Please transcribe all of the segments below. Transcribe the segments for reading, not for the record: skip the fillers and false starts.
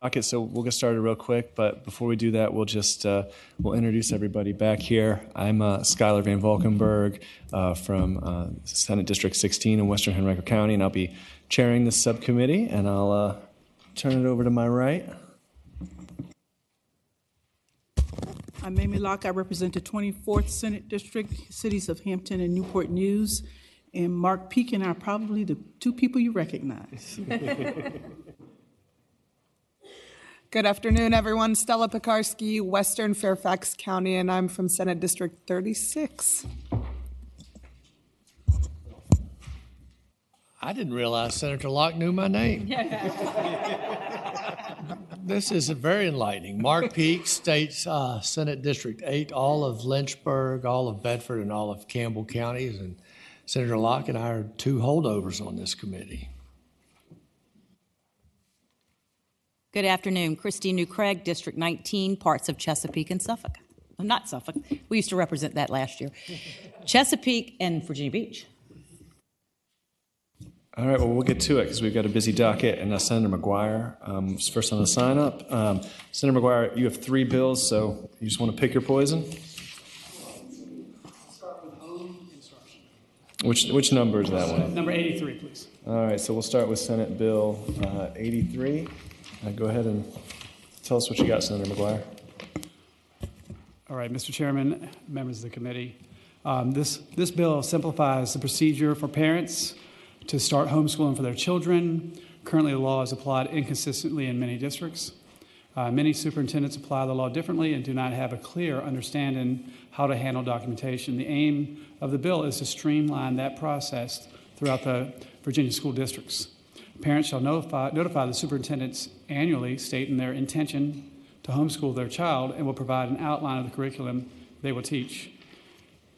Okay, so we'll get started real quick, but before we do that, we'll just we'll introduce everybody back here. I'm Skylar Van Valkenburg from Senate District 16 in Western Henrico County, and I'll be chairing this subcommittee, and I'll turn it over to my right. I'm Mamie Locke. I represent the 24th Senate District, cities of Hampton and Newport News, and Mark Pekin are probably the two people you recognize. Good afternoon, everyone. Stella Pekarsky, Western Fairfax County, and I'm from Senate District 36. I didn't realize Senator Locke knew my name. This is very enlightening. Mark Peak, State Senate District 8, all of Lynchburg, all of Bedford, and all of Campbell counties. And Senator Locke and I are two holdovers on this committee. Good afternoon. Christine New Craig, District 19, parts of Chesapeake and Suffolk. Well, not Suffolk. We used to represent that last year. Chesapeake and Virginia Beach. All right, well, we'll get to it because we've got a busy docket, and Senator McGuire is first on the sign-up. Senator McGuire, you have 3 bills, so you just want to pick your poison? Start with home instruction. Which number is that one? Number 83, please. All right, so we'll start with Senate Bill 83. Go ahead and tell us what you got, Senator McGuire. All right, Mr. Chairman, members of the committee. This bill simplifies the procedure for parents to start homeschooling for their children. Currently, the law is applied inconsistently in many districts. Many superintendents apply the law differently and do not have a clear understanding how to handle documentation. The aim of the bill is to streamline that process throughout the Virginia school districts. Parents shall notify the superintendents annually, stating their intention to homeschool their child, and will provide an outline of the curriculum they will teach.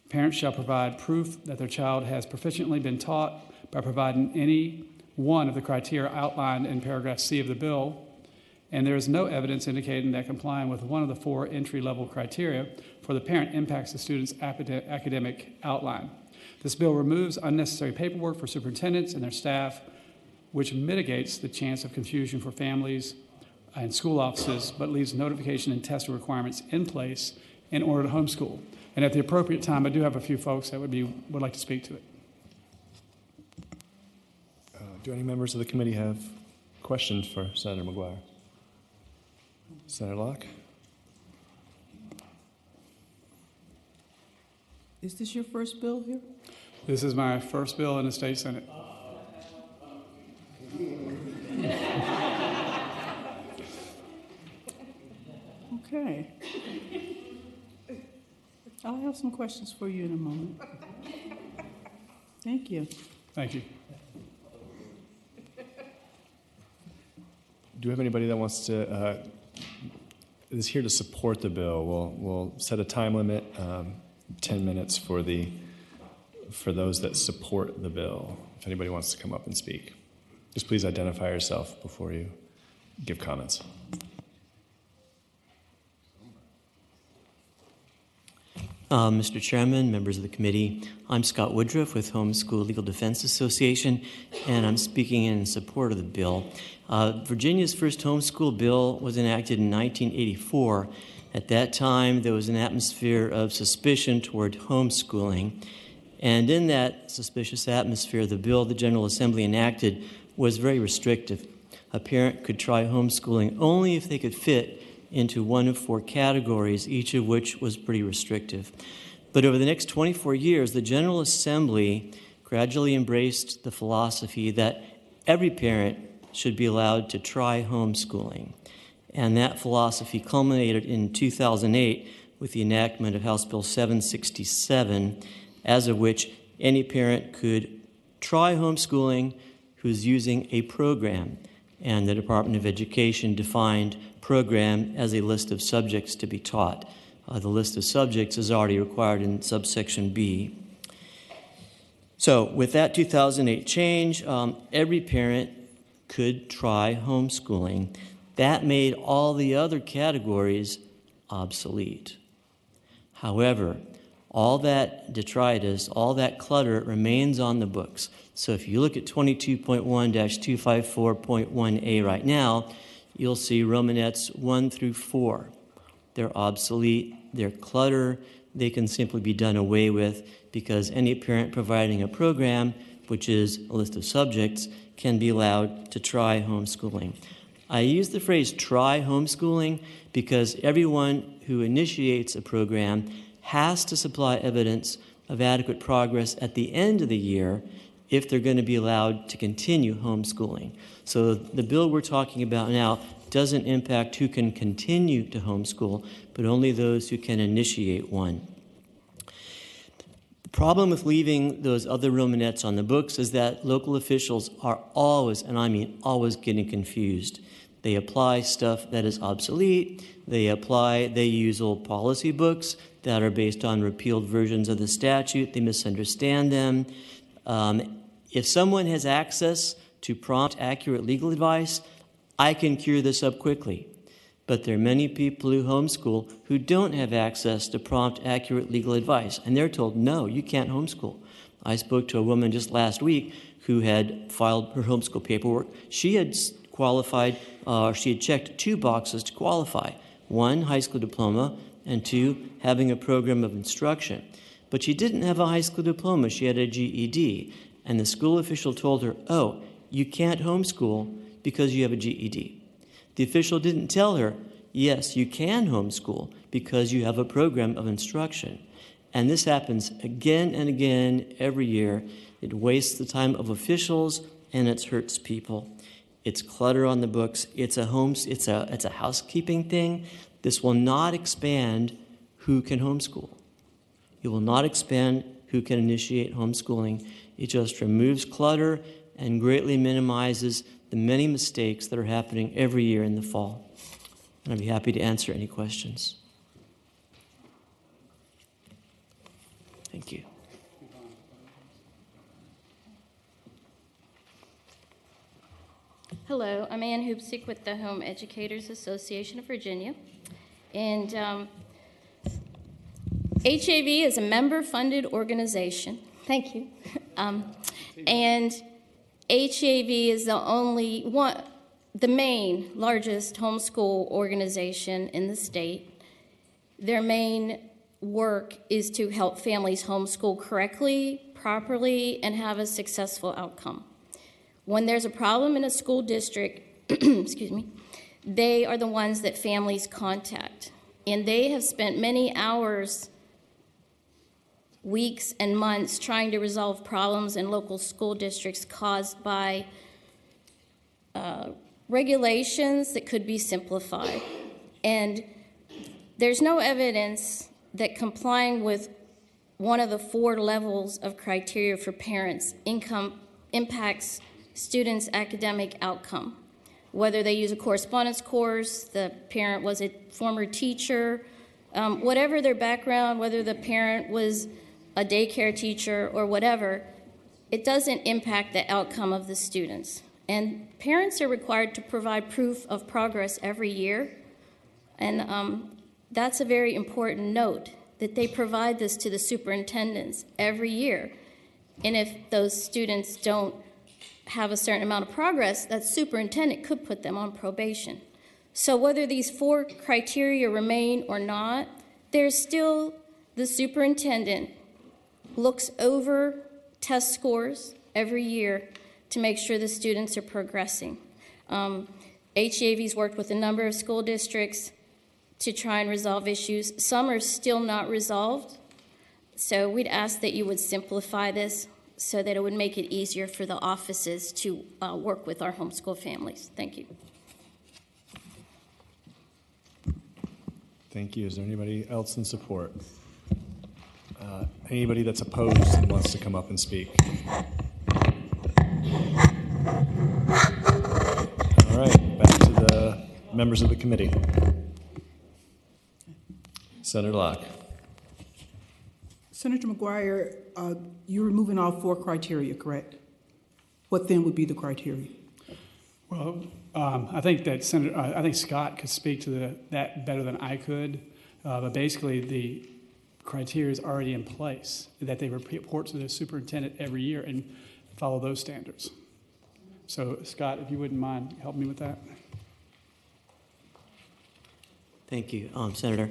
Parents shall provide proof that their child has proficiently been taught by providing any one of the criteria outlined in paragraph C of the bill, and there is no evidence indicating that complying with one of the 4 entry-level criteria for the parent impacts the student's academic outline. This bill removes unnecessary paperwork for superintendents and their staff, which mitigates the chance of confusion for families and school offices, but leaves notification and testing requirements in place in order to homeschool. And at the appropriate time, I do have a few folks that would like to speak to it. Do any members of the committee have questions for Senator McGuire? Senator Locke? Is this your first bill here? This is my first bill in the state Senate. Okay. I'll have some questions for you in a moment. Thank you. Thank you. Do we have anybody that wants to is here to support the bill? We'll set a time limit, 10 minutes for those that support the bill. If anybody wants to come up and speak, just please identify yourself before you give comments. Mr. Chairman, members of the committee, I'm Scott Woodruff with Homeschool Legal Defense Association, and I'm speaking in support of the bill. Virginia's first homeschool bill was enacted in 1984. At that time, there was an atmosphere of suspicion toward homeschooling, and in that suspicious atmosphere, the bill the General Assembly enacted was very restrictive. A parent could try homeschooling only if they could fit into one of 4 categories, each of which was pretty restrictive. But over the next 24 years, the General Assembly gradually embraced the philosophy that every parent should be allowed to try homeschooling. And that philosophy culminated in 2008 with the enactment of House Bill 767, as of which any parent could try homeschooling who's using a program. And the Department of Education defined program as a list of subjects to be taught. The list of subjects is already required in subsection B. So with that 2008 change, every parent could try homeschooling. That made all the other categories obsolete. However, all that detritus, all that clutter remains on the books. So if you look at 22.1-254.1A right now, you'll see Romanettes 1 through 4. They're obsolete, they're clutter, they can simply be done away with because any parent providing a program, which is a list of subjects, can be allowed to try homeschooling. I use the phrase try homeschooling because everyone who initiates a program has to supply evidence of adequate progress at the end of the year if they're going to be allowed to continue homeschooling. So the bill we're talking about now doesn't impact who can continue to homeschool, but only those who can initiate one. The problem with leaving those other Romanettes on the books is that local officials are always, and I mean always, getting confused. They apply stuff that is obsolete. They use old policy books that are based on repealed versions of the statute. They misunderstand them. If someone has access to prompt, accurate legal advice, I can cure this up quickly. But there are many people who homeschool who don't have access to prompt, accurate legal advice, and they're told, no, you can't homeschool. I spoke to a woman just last week who had filed her homeschool paperwork. She had qualified, she had checked 2 boxes to qualify. 1, high school diploma, and 2, having a program of instruction. But she didn't have a high school diploma, she had a GED. And the school official told her, oh, you can't homeschool because you have a GED. The official didn't tell her, yes, you can homeschool because you have a program of instruction. And this happens again and again every year. It wastes the time of officials and it hurts people. It's clutter on the books. It's a housekeeping thing. This will not expand who can homeschool. It will not expand who can initiate homeschooling. It just removes clutter and greatly minimizes the many mistakes that are happening every year in the fall. And I'd be happy to answer any questions. Thank you. Hello, I'm Ann Hoopsick with the Home Educators Association of Virginia. And HAV is a member-funded organization. Thank you. And HAV is the main largest homeschool organization in the state. Their main work is to help families homeschool correctly, properly, and have a successful outcome. When there's a problem in a school district, excuse me, they are the ones that families contact. And they have spent many hours, weeks, and months trying to resolve problems in local school districts caused by regulations that could be simplified. And there's no evidence that complying with one of the 4 levels of criteria for parents impacts students' academic outcome. Whether they use a correspondence course, the parent was a former teacher, whatever their background, whether the parent was a daycare teacher or whatever, it doesn't impact the outcome of the students. And parents are required to provide proof of progress every year. And that's a very important note, that they provide this to the superintendents every year. And if those students don't have a certain amount of progress, that superintendent could put them on probation. So whether these 4 criteria remain or not, there's still the superintendent looks over test scores every year to make sure the students are progressing. HAV's worked with a number of school districts to try and resolve issues. Some are still not resolved, so we'd ask that you would simplify this so that it would make it easier for the offices to work with our homeschool families. Thank you. Thank you. Is there anybody else in support? Anybody that's opposed and wants to come up and speak? All right, back to the members of the committee. Senator Locke. Senator McGuire, you're removing all 4 criteria, correct? What then would be the criteria? Well, I think that I think Scott could speak to that better than I could. But basically, the criteria is already in place, that they report to the superintendent every year and follow those standards. So, Scott, if you wouldn't mind helping me with that. Thank you, Senator.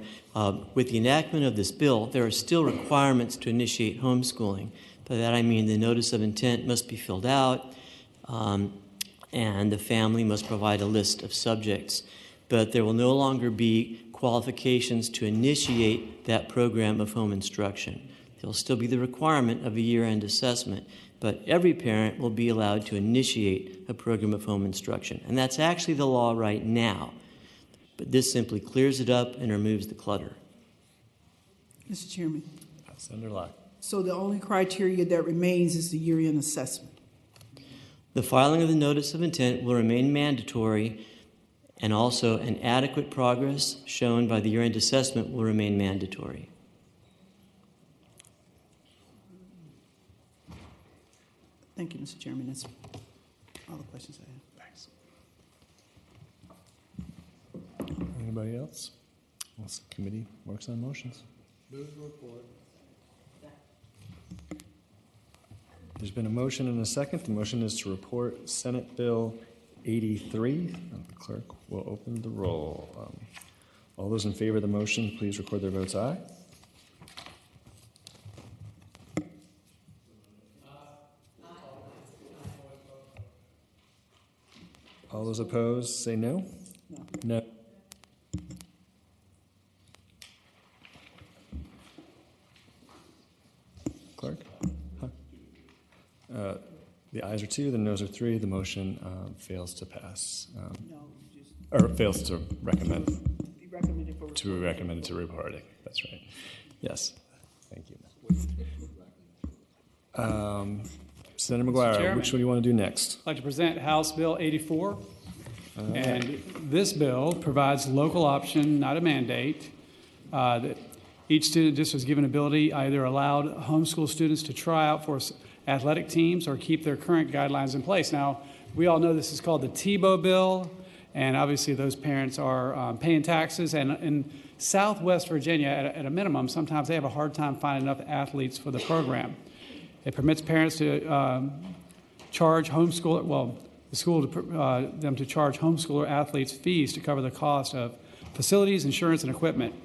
With the enactment of this bill, there are still requirements to initiate homeschooling. By that I mean the notice of intent must be filled out, and the family must provide a list of subjects. But there will no longer be qualifications to initiate that program of home instruction. There will still be the requirement of a year-end assessment, but every parent will be allowed to initiate a program of home instruction. And that's actually the law right now. But this simply clears it up and removes the clutter. Mr. Chairman, Senator Locke. so the only criteria that remains is the year-end assessment. The filing of the notice of intent will remain mandatory, and also an adequate progress shown by the year-end assessment will remain mandatory. Thank you, Mr. Chairman. That's all the questions I have. Thanks. Anybody else? Unless the committee works on motions. Move the report. There's been a motion and a second. The motion is to report Senate Bill 83. The clerk will open the roll. All those in favor of the motion, please record their votes aye. All those opposed, say no. No. Clerk? The ayes are 2, the noes are 3. The motion fails to pass. Or fails to recommend. To recommend to reporting. That's right. Yes. Thank you. Senator McGuire, Chairman. which one do you want to do next? I'd like to present House Bill 84. And this bill provides local option, not a mandate, that each student district is given ability, either allowed homeschool students to try out for athletic teams or keep their current guidelines in place. Now, we all know this is called the Tebow bill, and obviously those parents are paying taxes. And in Southwest Virginia, at a minimum, sometimes they have a hard time finding enough athletes for the program. It permits parents to charge homeschooler, well, the school to them to charge homeschooler athletes fees to cover the cost of facilities, insurance, and equipment.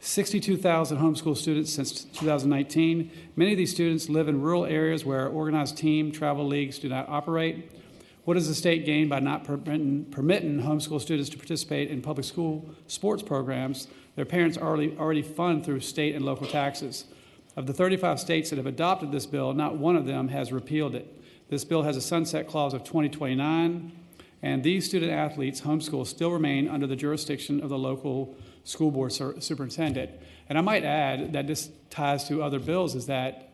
62,000 homeschool students since 2019. Many of these students live in rural areas where organized team travel leagues do not operate. What does the state gain by not permitting homeschool students to participate in public school sports programs their parents already fund through state and local taxes? Of the 35 states that have adopted this bill, not one of them has repealed it. This bill has a sunset clause of 2029, and these student athletes homeschool still remain under the jurisdiction of the local school board superintendent. And I might add that this ties to other bills, is that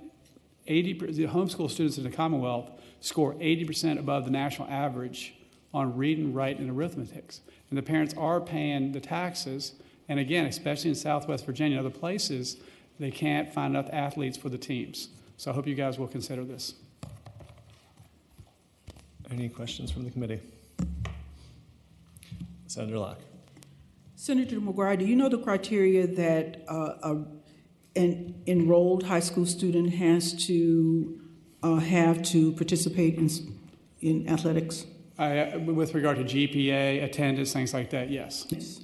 the homeschool students in the Commonwealth score 80% above the national average on reading, writing, and arithmetics. And the parents are paying the taxes, and again, especially in Southwest Virginia and other places, they can't find enough athletes for the teams. So I hope you guys will consider this. Any questions from the committee? Senator Locke. Senator McGuire, do you know the criteria that an enrolled high school student has to have to participate in athletics? With regard to GPA, attendance, things like that, yes. Yes.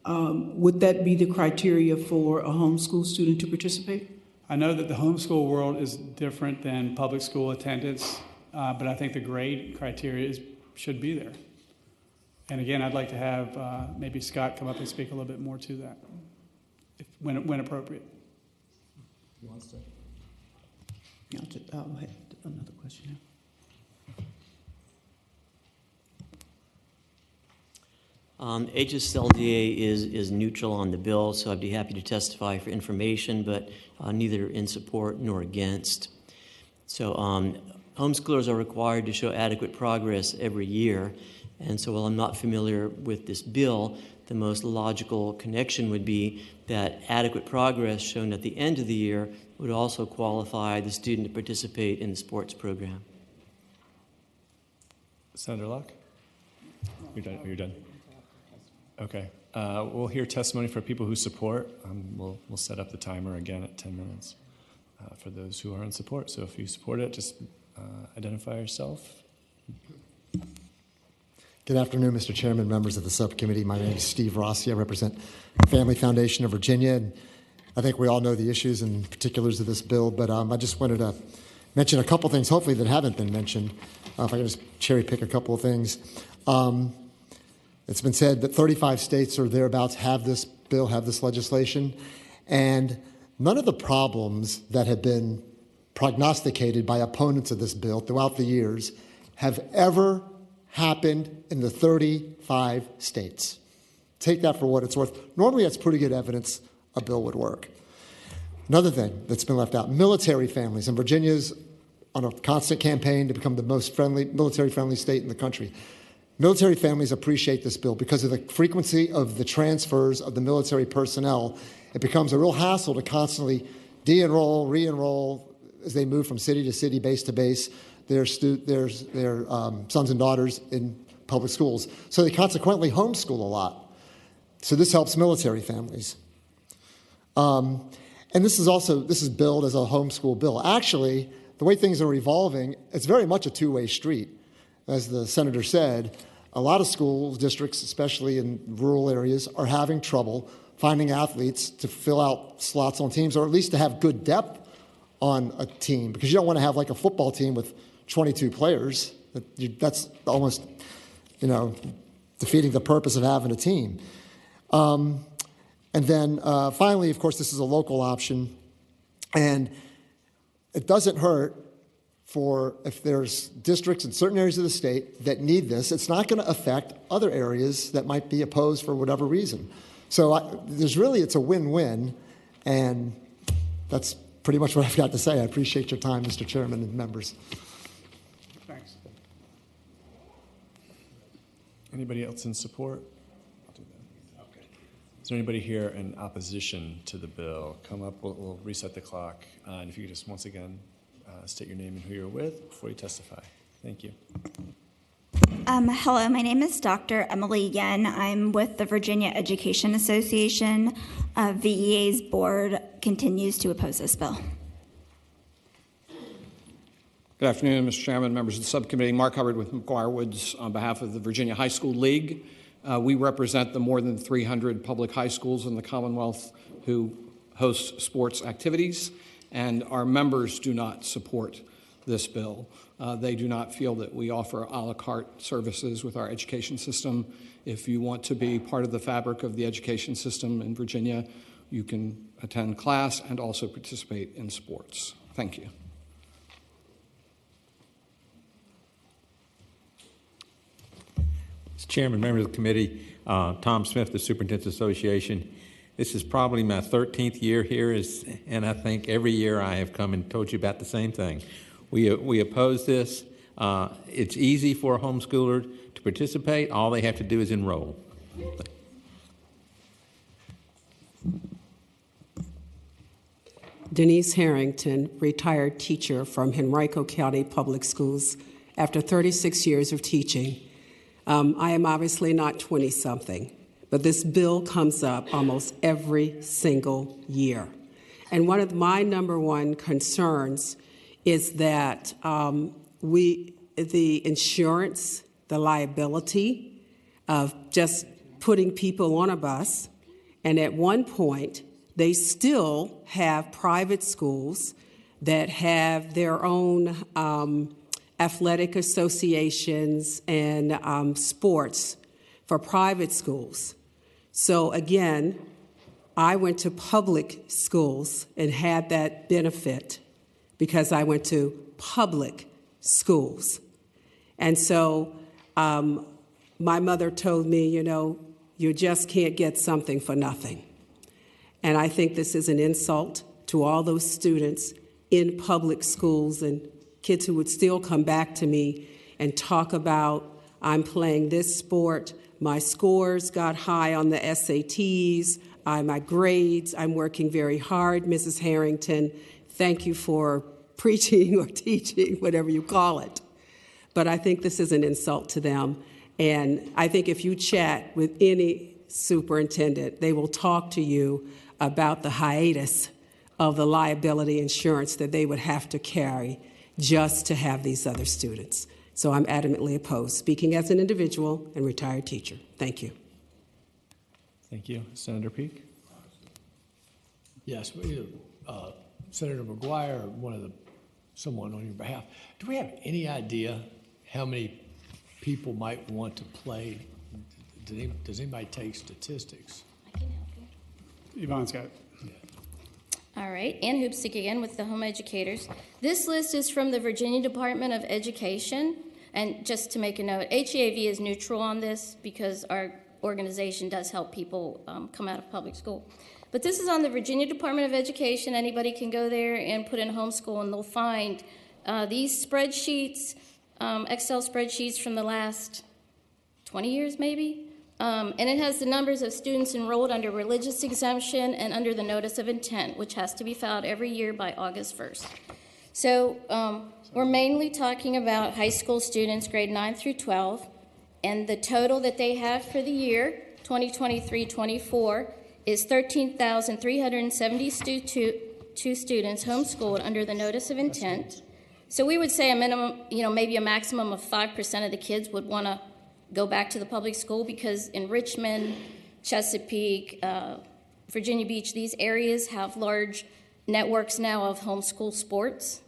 Would that be the criteria for a homeschool student to participate? I know that the homeschool world is different than public school attendance, but I think the grade criteria should be there. And again, I'd like to have maybe Scott come up and speak a little bit more to that, when appropriate. Who wants to? I'll have another question. HSLDA is neutral on the bill, so I'd be happy to testify for information, but neither in support nor against. So homeschoolers are required to show adequate progress every year. And so while I'm not familiar with this bill, the most logical connection would be that adequate progress shown at the end of the year would also qualify the student to participate in the sports program. Senator Locke? You're done? Okay. We'll hear testimony for people who support. We'll set up the timer again at 10 minutes for those who are in support. So if you support it, just identify yourself. Good afternoon, Mr. Chairman, members of the subcommittee. My name is Steve Rossi. I represent Family Foundation of Virginia. And I think we all know the issues and particulars of this bill, but I just wanted to mention a couple things, hopefully, that haven't been mentioned. If I can just cherry pick a couple of things. It's been said that 35 states or thereabouts have this bill, have this legislation, and none of the problems that have been prognosticated by opponents of this bill throughout the years have ever happened in the 35 states. Take that for what it's worth. Normally, that's pretty good evidence a bill would work. Another thing that's been left out, military families. And Virginia's on a constant campaign to become the most military-friendly state in the country. Military families appreciate this bill because of the frequency of the transfers of the military personnel. It becomes a real hassle to constantly de-enroll, re-enroll as they move from city to city, base to base, their sons and daughters in public schools. So they consequently homeschool a lot. So this helps military families. And this is billed as a homeschool bill. Actually, the way things are evolving, it's very much a two-way street. As the senator said, a lot of school districts, especially in rural areas, are having trouble finding athletes to fill out slots on teams, or at least to have good depth on a team, because you don't want to have like a football team with 22 players. That's almost, defeating the purpose of having a team. And then finally, of course, this is a local option, and it doesn't hurt if there's districts in certain areas of the state that need this. It's not going to affect other areas that might be opposed for whatever reason. So it's a win-win, and that's pretty much what I've got to say. I appreciate your time, Mr. Chairman and members. Thanks. Anybody else in support? I'll do that. Okay. Is there anybody here in opposition to the bill? Come up, we'll reset the clock. And if you could just once again state your name and who you're with before you testify. Thank you. Hello, my name is Dr. Emily Yen. I'm with the Virginia Education Association. VEA's board continues to oppose this bill. Good afternoon, Mr. Chairman, members of the subcommittee. Mark Hubbard with McGuire Woods on behalf of the Virginia High School League. We represent the more than 300 public high schools in the Commonwealth who host sports activities, and our members do not support this bill. They do not feel that we offer a la carte services with our education system. If you want to be part of the fabric of the education system in Virginia, you can attend class and also participate in sports. Thank you. Mr. Chairman, members of the committee, Tom Smith, the Superintendent's Association. This is probably my 13th year here, and I think every year I have come and told you about the same thing. We oppose this. It's easy for a homeschooler to participate. All they have to do is enroll. Denise Harrington, retired teacher from Henrico County Public Schools after 36 years of teaching. I am obviously not 20-something, but this bill comes up almost every single year. And one of my number one concerns is that the insurance, the liability of just putting people on a bus, and at one point, they still have private schools that have their own athletic associations and sports for private schools. So again, I went to public schools and had that benefit because I went to public schools. And so my mother told me, you just can't get something for nothing. And I think this is an insult to all those students in public schools and kids who would still come back to me and talk about, I'm playing this sport, my scores got high on the SATs, my grades, I'm working very hard. Mrs. Harrington, thank you for preaching or teaching, whatever you call it. But I think this is an insult to them. And I think if you chat with any superintendent, they will talk to you about the hiatus of the liability insurance that they would have to carry just to have these other students. So I'm adamantly opposed, speaking as an individual and retired teacher. Thank you. Thank you. Senator Peake? Yes, Senator McGuire, or someone on your behalf. Do we have any idea how many people might want to play? Does anybody take statistics? I can help you. Yvonne's got it. All right, Ann Hoopstick again with the Home Educators. This list is from the Virginia Department of Education. And just to make a note, HEAV is neutral on this because our organization does help people come out of public school. But this is on the Virginia Department of Education. Anybody can go there and put in homeschool, and they'll find these spreadsheets, Excel spreadsheets from the last 20 years maybe. And it has the numbers of students enrolled under religious exemption and under the notice of intent, which has to be filed every year by August 1st. So we're mainly talking about high school students, grade 9 through 12, and the total that they have for the year, 2023-24, is 13,372 students homeschooled under the notice of intent. So we would say a minimum, maybe a maximum of 5% of the kids would want to go back to the public school, because in Richmond, Chesapeake, Virginia Beach, these areas have large networks now of homeschool sports,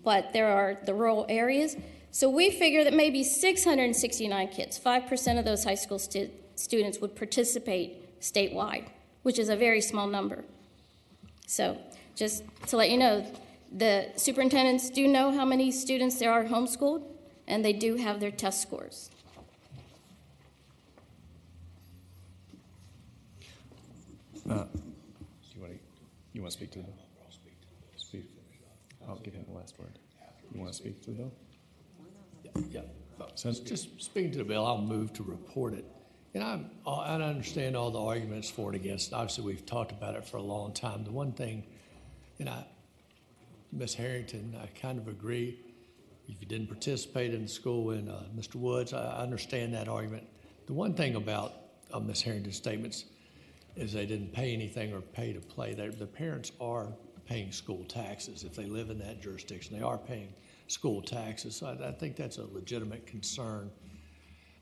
but there are the rural areas. So we figure that maybe 669 kids, 5% of those high school students would participate statewide, which is a very small number. So just to let you know, the superintendents do know how many students there are homeschooled, and they do have their test scores. You want to speak to the bill? Speak. I'll give him the last word. You want to speak to the bill? Yeah. Just speaking to the bill, I'll move to report it. And I understand all the arguments for and against. Obviously, we've talked about it for a long time. The one thing, Ms. Harrington, I kind of agree. If you didn't participate in school, and Mr. Woods, I understand that argument. The one thing about Ms. Harrington's statements is they didn't pay anything or pay to play. The parents are paying school taxes. If they live in that jurisdiction, they are paying school taxes. So I think that's a legitimate concern.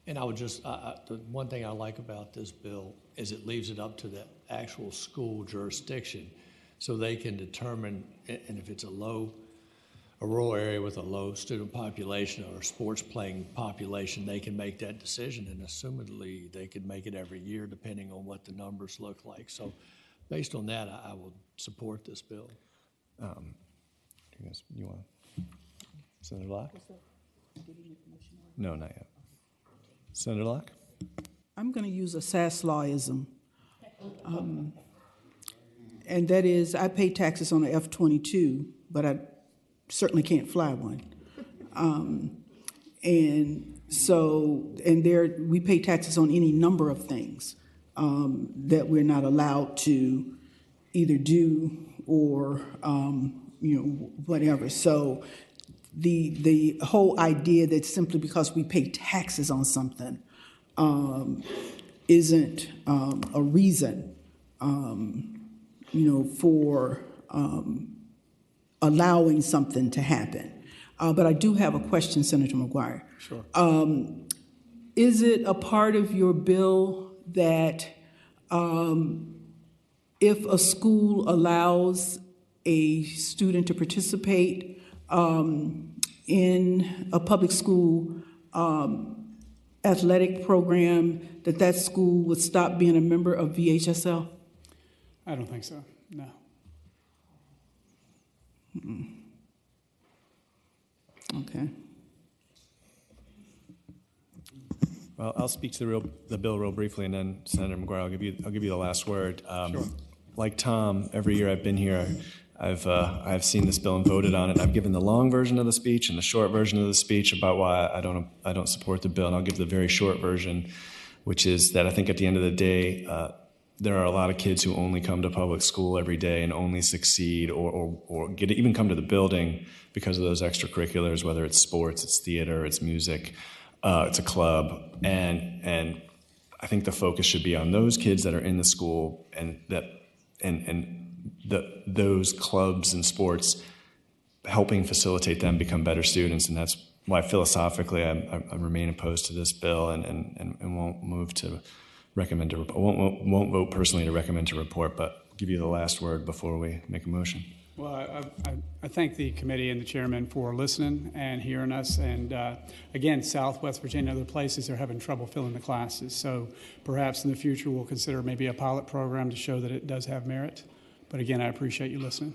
And I would just, the one thing I like about this bill is it leaves it up to the actual school jurisdiction so they can determine, and if it's a rural area with a low student population or a sports playing population, they can make that decision, and assumedly they could make it every year depending on what the numbers look like. So based on that, I will support this bill. You want Senator Locke? No, not yet. Senator Locke? I'm going to use a Saslawism. And that is, I pay taxes on an F-22, but I certainly can't fly one. And there we pay taxes on any number of things that we're not allowed to either do or whatever. So the whole idea that simply because we pay taxes on something isn't a reason, for allowing something to happen. But I do have a question, Senator McGuire. Sure. Is it a part of your bill that if a school allows a student to participate in a public school athletic program, that school would stop being a member of VHSL? I don't think so, no. Okay. Well, I'll speak to the bill real briefly, and then Senator McGuire, I'll give you the last word. Sure. Like Tom, every year I've been here, I've seen this bill and voted on it. I've given the long version of the speech and the short version of the speech about why I don't support the bill, and I'll give the very short version, which is that I think at the end of the day, there are a lot of kids who only come to public school every day and only succeed or even come to the building because of those extracurriculars, whether it's sports, it's theater, it's music, it's a club, and I think the focus should be on those kids that are in the school and those clubs and sports helping facilitate them become better students, and that's why philosophically I remain opposed to this bill and won't move to recommend to won't vote personally to recommend to report, but give you the last word before we make a motion. Well, I thank the committee and the chairman for listening and hearing us. And again, Southwest Virginia and other places are having trouble filling the classes. So perhaps in the future we'll consider maybe a pilot program to show that it does have merit. But again, I appreciate you listening.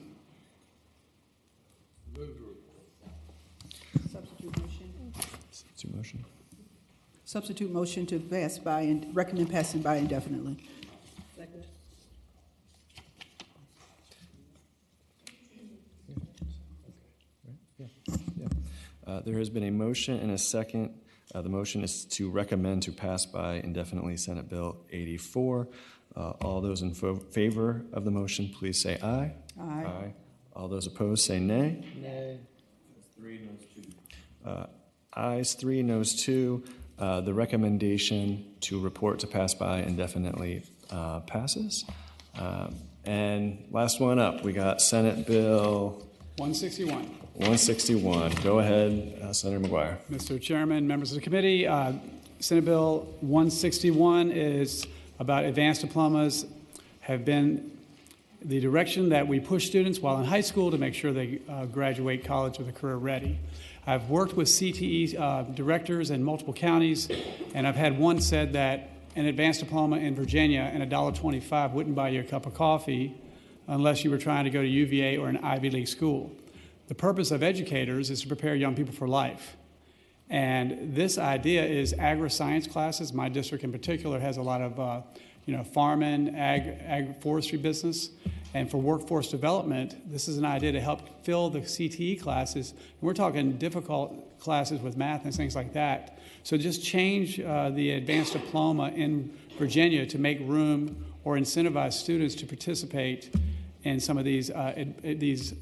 Substitute motion. Substitute motion to pass by and recommend passing by indefinitely. Second. There has been a motion and a second. The motion is to recommend to pass by indefinitely Senate Bill 84. All those in favor of the motion, please say aye. Aye. Aye. All those opposed, say nay. Nay. 3, noes 2. Ayes 3, noes 2. The recommendation to report to pass by indefinitely passes. And last one up, we got Senate Bill 161. 161. Go ahead, Senator McGuire. Mr. Chairman, members of the committee, Senate Bill 161 is about advanced diplomas, have been the direction that we push students while in high school to make sure they graduate college with a career ready. I've worked with CTE directors in multiple counties, and I've had one said that an advanced diploma in Virginia and $1.25 wouldn't buy you a cup of coffee unless you were trying to go to UVA or an Ivy League school. The purpose of educators is to prepare young people for life. And this idea is agri-science classes. My district in particular has a lot of farming, forestry business. And for workforce development, this is an idea to help fill the CTE classes. And we're talking difficult classes with math and things like that. So just change the advanced diploma in Virginia to make room or incentivize students to participate in some of these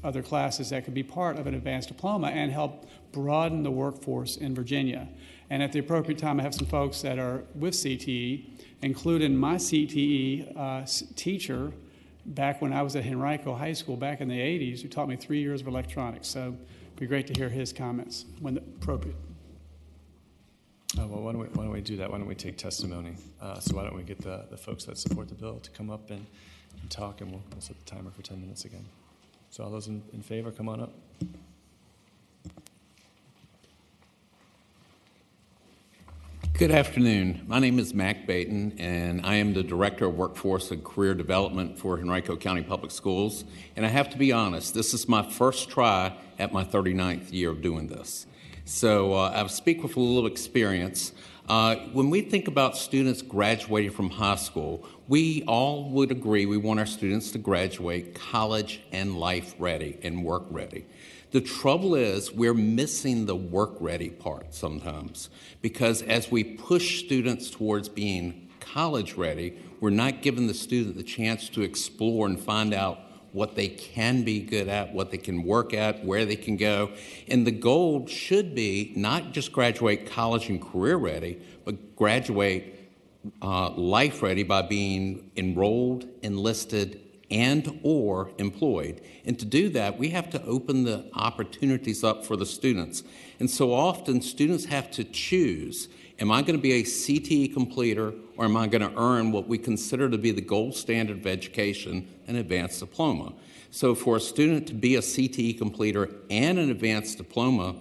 other classes that could be part of an advanced diploma and help broaden the workforce in Virginia. And at the appropriate time, I have some folks that are with CTE, including my CTE teacher back when I was at Henrico High School back in the 80s, who taught me 3 years of electronics. So it'd be great to hear his comments when appropriate. Well, why don't we do that? Why don't we take testimony? So why don't we get the folks that support the bill to come up and talk, and we'll set the timer for 10 minutes again. So all those in favor, come on up. Good afternoon. My name is Mac Baton, and I am the Director of Workforce and Career Development for Henrico County Public Schools. And I have to be honest, this is my first try at my 39th year of doing this. So I speak with a little experience. When we think about students graduating from high school, we all would agree we want our students to graduate college and life ready and work ready. The trouble is we're missing the work ready part sometimes, because as we push students towards being college ready, we're not giving the student the chance to explore and find out what they can be good at, what they can work at, where they can go. And the goal should be not just graduate college and career ready, but graduate life ready by being enrolled, enlisted, and or employed. And to do that, we have to open the opportunities up for the students. And so often students have to choose, am I going to be a CTE completer, or am I going to earn what we consider to be the gold standard of education, an advanced diploma? So for a student to be a CTE completer and an advanced diploma,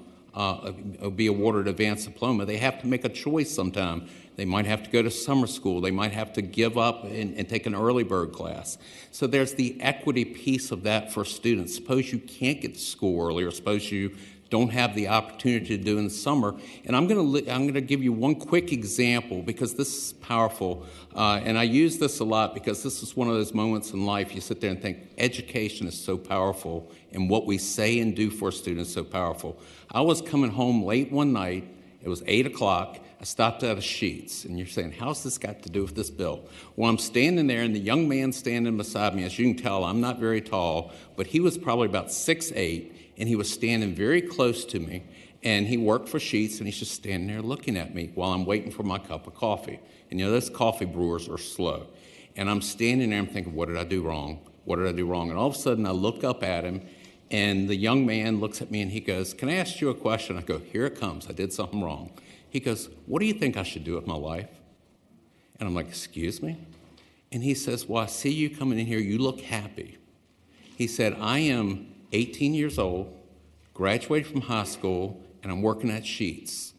be awarded advanced diploma, they have to make a choice sometime. They might have to go to summer school. They might have to give up and take an early bird class. So there's the equity piece of that for students. Suppose you can't get to school early, or suppose you don't have the opportunity to do in the summer. And I'm going to give you one quick example, because this is powerful. And I use this a lot because this is one of those moments in life you sit there and think education is so powerful, and what we say and do for students is so powerful. I was coming home late one night. It was 8 o'clock. I stopped at a Sheetz, and you're saying, how's this got to do with this bill? Well, I'm standing there, and the young man standing beside me, as you can tell, I'm not very tall, but he was probably about 6'8", and he was standing very close to me, and he worked for Sheetz, and he's just standing there looking at me while I'm waiting for my cup of coffee. And those coffee brewers are slow. And I'm standing there, I'm thinking, what did I do wrong? What did I do wrong? And all of a sudden, I look up at him, And the young man looks at me and he goes, "Can I ask you a question?" I go, "Here it comes. I did something wrong." He goes, "What do you think I should do with my life?" And I'm like, "Excuse me?" And he says, "Well, I see you coming in here. You look happy." He said, "I am 18 years old, graduated from high school, and I'm working at Sheetz."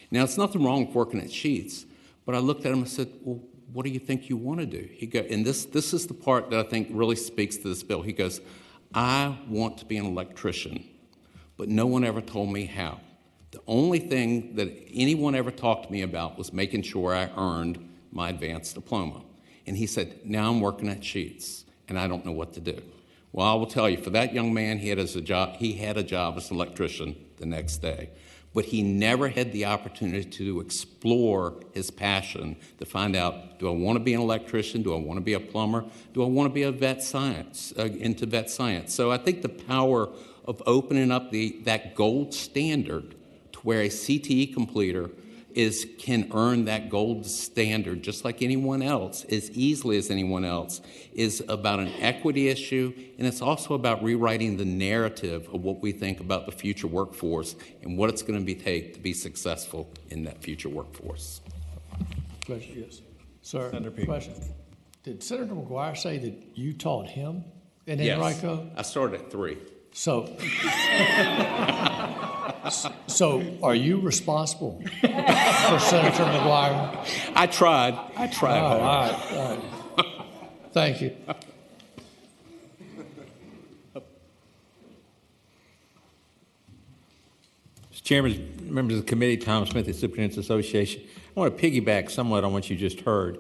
Now, there's nothing wrong with working at Sheetz, but I looked at him and said, "Well, what do you think you want to do?" He go, and this is the part that I think really speaks to this bill. He goes, "I want to be an electrician, but no one ever told me how. The only thing that anyone ever talked to me about was making sure I earned my advanced diploma." And he said, "Now I'm working at Sheetz, and I don't know what to do." Well, I will tell you, for that young man, he had a job as an electrician the next day. But he never had the opportunity to explore his passion to find out, do I want to be an electrician? Do I want to be a plumber? Do I want to be a vet science, into vet science? So I think the power of opening up that gold standard to where a CTE completer can earn that gold standard just like anyone else, as easily as anyone else, is about an equity issue, and it's also about rewriting the narrative of what we think about the future workforce and what it's going to take to be successful in that future workforce. Question, yes. Sir, Senator Peake. question. Did Senator McGuire say that you taught him in Yes, Henrico? I started at 3. So, are you responsible for Senator McGuire? I tried. Oh, all right. Thank you. Mr. Chairman, members of the committee, Tom Smith, the Superintendent's Association. I want to piggyback somewhat on what you just heard.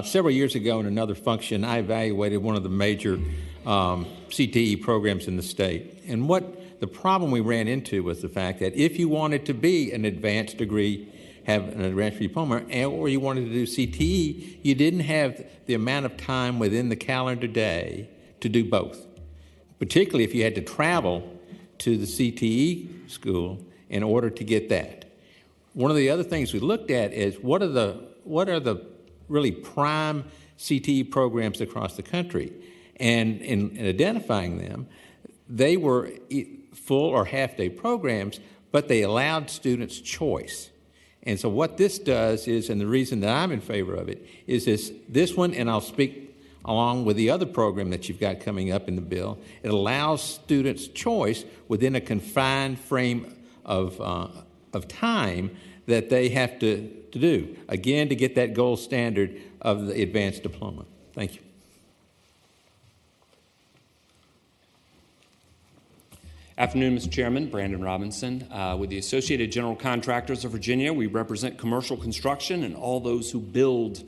Several years ago in another function, I evaluated one of the major CTE programs in the state. And what the problem we ran into was the fact that if you wanted to be an advanced degree, have an advanced diploma, or you wanted to do CTE, you didn't have the amount of time within the calendar day to do both, particularly if you had to travel to the CTE school in order to get that. One of the other things we looked at is what are the really prime CTE programs across the country, and in identifying them, they were full or half-day programs, but they allowed students choice. And so what this does is, and the reason that I'm in favor of it, is this one, and I'll speak along with the other program that you've got coming up in the bill, it allows students choice within a confined frame of time that they have to do, again, to get that gold standard of the advanced diploma. Thank you. Afternoon, Mr. Chairman. Brandon Robinson. With the Associated General Contractors of Virginia, we represent commercial construction and all those who build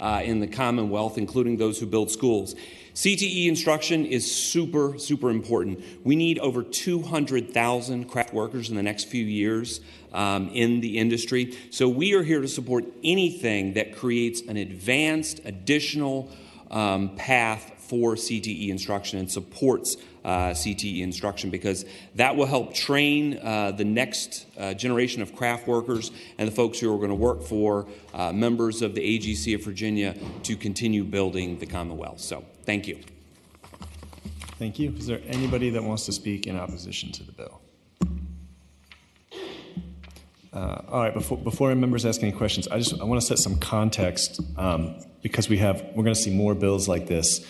in the Commonwealth, including those who build schools. CTE instruction is super, super important. We need over 200,000 craft workers in the next few years in the industry. So we are here to support anything that creates an advanced, additional path for CTE instruction and supports CTE instruction, because that will help train the next generation of craft workers and the folks who are going to work for members of the AGC of Virginia to continue building the Commonwealth. So thank you. Thank you. Is there anybody that wants to speak in opposition to the bill? All right, before members ask any questions, I want to set some context because we're going to see more bills like this.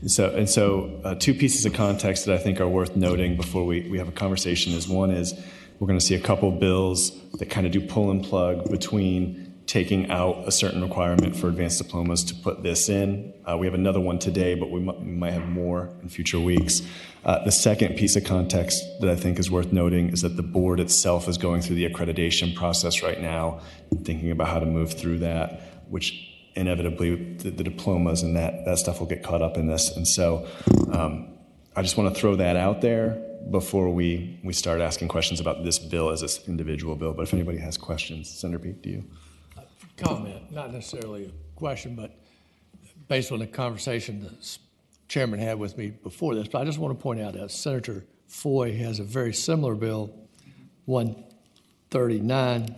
So two pieces of context that I think are worth noting before we have a conversation is, one is we're going to see a couple bills that kind of do pull and plug between taking out a certain requirement for advanced diplomas to put this in. We have another one today, but we might have more in future weeks. The second piece of context that I think is worth noting is that the board itself is going through the accreditation process right now, thinking about how to move through that, which inevitably the diplomas and that stuff will get caught up in this. And so I just want to throw that out there before we start asking questions about this bill as this individual bill. But if anybody has questions, Senator Peake, do you? Comment, not necessarily a question, but based on the conversation the chairman had with me before this, but I just want to point out that Senator Foy has a very similar bill, 139,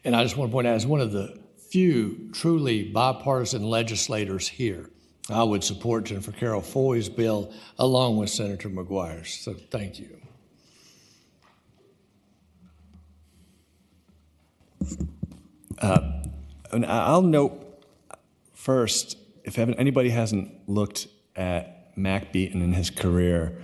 and I just want to point out as one of the few truly bipartisan legislators here. I would support Jennifer Carroll Foy's bill along with Senator McGuire's. So thank you. And I'll note first, if anybody hasn't looked at Mac Beaton in his career,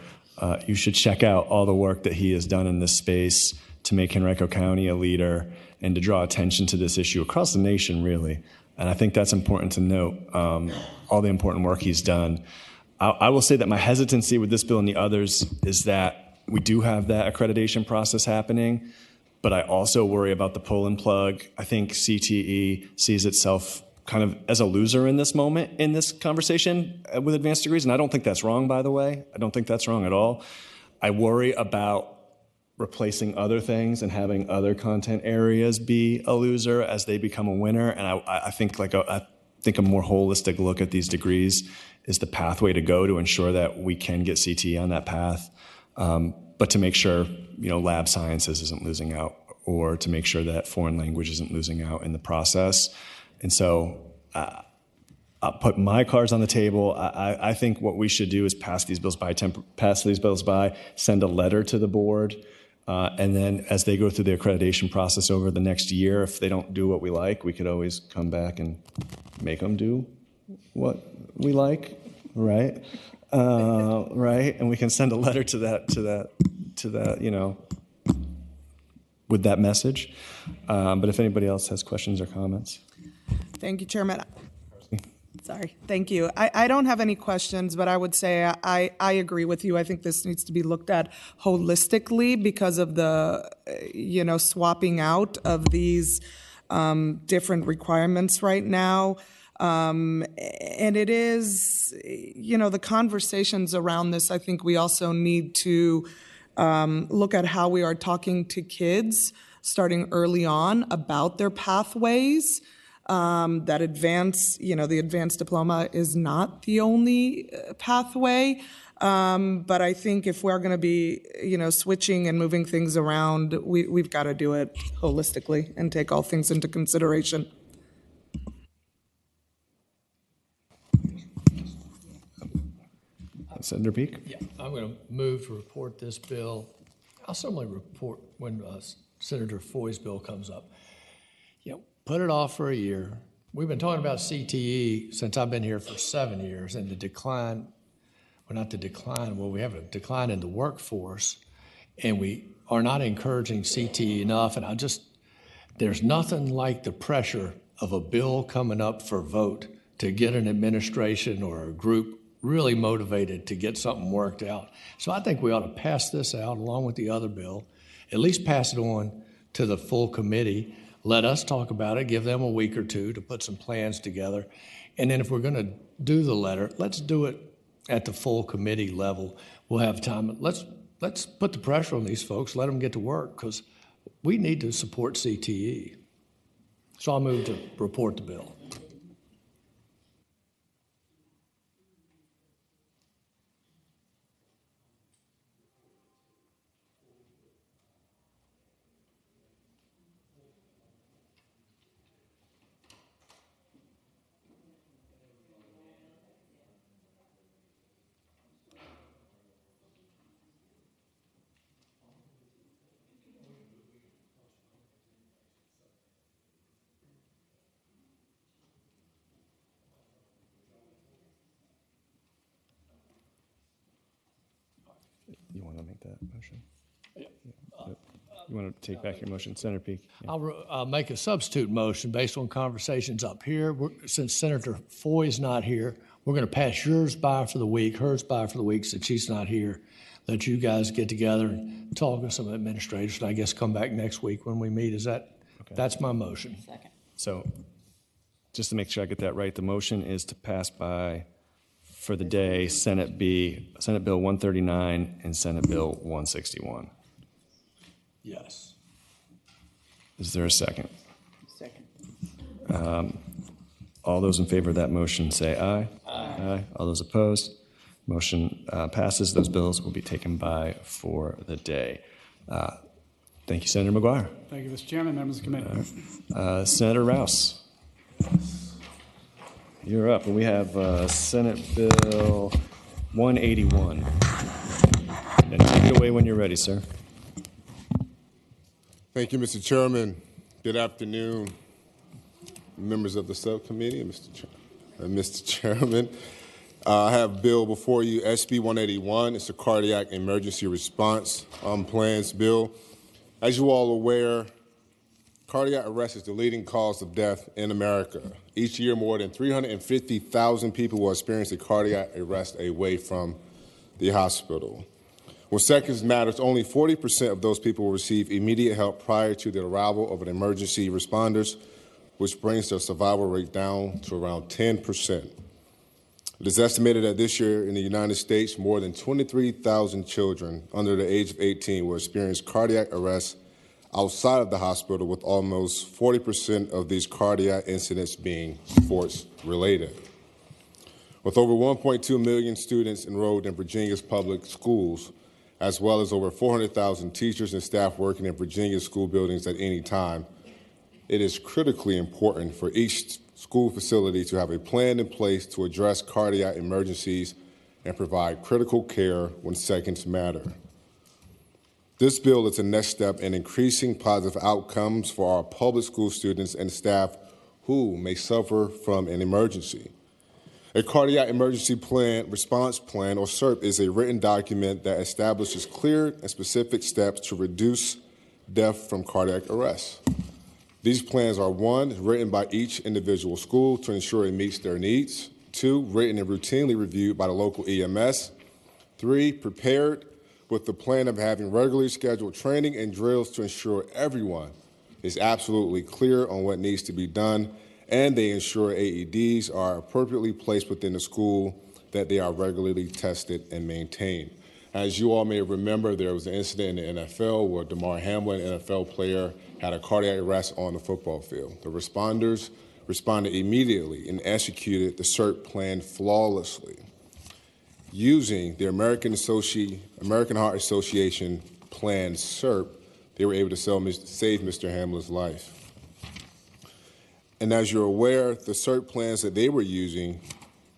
you should check out all the work that he has done in this space to make Henrico County a leader and to draw attention to this issue across the nation, really. And I think that's important to note, all the important work he's done. I will say that my hesitancy with this bill and the others is that we do have that accreditation process happening, but I also worry about the pull and plug. I think CTE sees itself kind of as a loser in this moment, in this conversation with advanced degrees, and I don't think that's wrong, by the way. I don't think that's wrong at all. I worry about replacing other things and having other content areas be a loser as they become a winner, and I think I think a more holistic look at these degrees is the pathway to go to ensure that we can get CTE on that path, but to make sure lab sciences isn't losing out, or to make sure that foreign language isn't losing out in the process. And so I'll put my cards on the table. I think what we should do is pass these bills by, send a letter to the board, and then as they go through the accreditation process over the next year, if they don't do what we like, we could always come back and make them do what we like, right? Right? And we can send a letter to that, with that message. But if anybody else has questions or comments. Thank you, Chairman. Sorry. Thank you. I don't have any questions, but I would say I agree with you. I think this needs to be looked at holistically because of the, swapping out of these different requirements right now. And it is, the conversations around this, I think we also need to look at how we are talking to kids starting early on about their pathways. That the advanced diploma is not the only pathway. But I think if we're going to be, switching and moving things around, we've got to do it holistically and take all things into consideration. Senator Peake? Yeah, I'm going to move to report this bill. I'll certainly report when Senator Foy's bill comes up. Put it off for a year. We've been talking about CTE since I've been here for 7 years, and the decline, we have a decline in the workforce, and we are not encouraging CTE enough. And there's nothing like the pressure of a bill coming up for vote to get an administration or a group really motivated to get something worked out. So I think we ought to pass this out along with the other bill, at least pass it on to the full committee. Let us talk about it, give them a week or two to put some plans together. And then if we're going to do the letter, let's do it at the full committee level. We'll have time. Let's put the pressure on these folks, let them get to work, because we need to support CTE. So I'll move to report the bill. You want to make that motion? You want to take back your motion, Senator Peake? Yeah. I'll make a substitute motion based on conversations up here. Since Senator Foy's not here, we're going to pass yours by for the week, hers by for the week since she's not here. Let you guys get together and talk with some administrators, and I guess come back next week when we meet. That's my motion. Second. So just to make sure I get that right, the motion is to pass by for the day Senate Bill 139 and Senate Bill 161. Yes. Is there a second? Second. All those in favor of that motion say aye. Aye. All those opposed? Motion passes. Those bills will be taken by for the day. Thank you, Senator McGuire. Thank you, Mr. Chairman, members of the committee. Senator Rouse. you're up. And we have Senate Bill 181. And take it away when you're ready, sir. Thank you, Mr. Chairman. Good afternoon, members of the subcommittee and Mr. Chairman. I have a bill before you, SB 181. It's a cardiac emergency response plans bill. As you all are aware, cardiac arrest is the leading cause of death in America. Each year, more than 350,000 people will experience a cardiac arrest away from the hospital. When seconds matters, only 40% of those people will receive immediate help prior to the arrival of an emergency responders, which brings their survival rate down to around 10%. It is estimated that this year in the United States, more than 23,000 children under the age of 18 will experience cardiac arrest outside of the hospital, with almost 40% of these cardiac incidents being sports-related. With over 1.2 million students enrolled in Virginia's public schools, as well as over 400,000 teachers and staff working in Virginia school buildings at any time, it is critically important for each school facility to have a plan in place to address cardiac emergencies and provide critical care when seconds matter. This bill is a next step in increasing positive outcomes for our public school students and staff who may suffer from an emergency. A cardiac emergency plan, response plan, or CERP, is a written document that establishes clear and specific steps to reduce death from cardiac arrest. These plans are: 1, written by each individual school to ensure it meets their needs; 2, written and routinely reviewed by the local EMS; 3, prepared with the plan of having regularly scheduled training and drills to ensure everyone is absolutely clear on what needs to be done, and they ensure AEDs are appropriately placed within the school, that they are regularly tested and maintained. As you all may remember, there was an incident in the NFL where Damar Hamlin, an NFL player, had a cardiac arrest on the football field. The responders responded immediately and executed the CERT plan flawlessly. Using the American Heart Association plan CERT, they were able to save Mr. Hamlin's life. And as you're aware, the CERT plans that they were using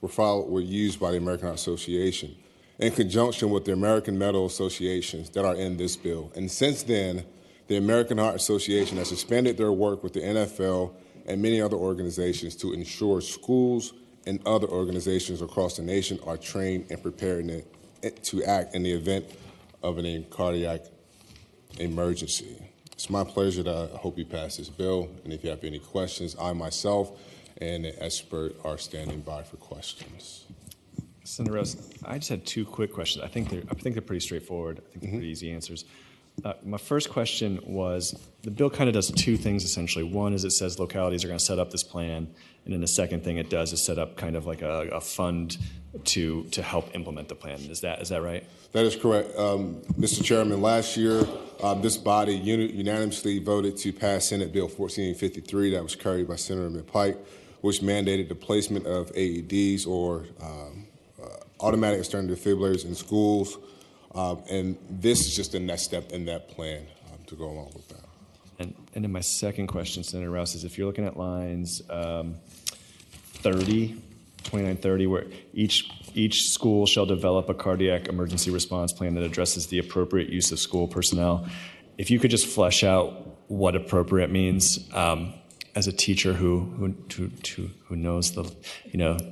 were used by the American Heart Association in conjunction with the American Medical Associations that are in this bill. And since then, the American Heart Association has expanded their work with the NFL and many other organizations to ensure schools and other organizations across the nation are trained and prepared to act in the event of a cardiac emergency. It's my pleasure to hope you pass this bill, and if you have any questions, I myself and the expert are standing by for questions. Senator Rose, I just had 2 quick questions. I think they're pretty straightforward. I think they're pretty easy answers. My first question was, the bill kind of does 2 things essentially. One is it says localities are going to set up this plan, and then the second thing it does is set up kind of like a fund to help implement the plan. Is that right? That is correct. Mr. Chairman, last year, this body unanimously voted to pass Senate Bill 1453 that was carried by Senator McPike, which mandated the placement of AEDs or automatic external defibrillators in schools. And this is just the next step in that plan to go along with that. And then my second question, Senator Rouse, is if you're looking at lines 2930, where each school shall develop a cardiac emergency response plan that addresses the appropriate use of school personnel. If you could just flesh out what appropriate means, as a teacher who knows the,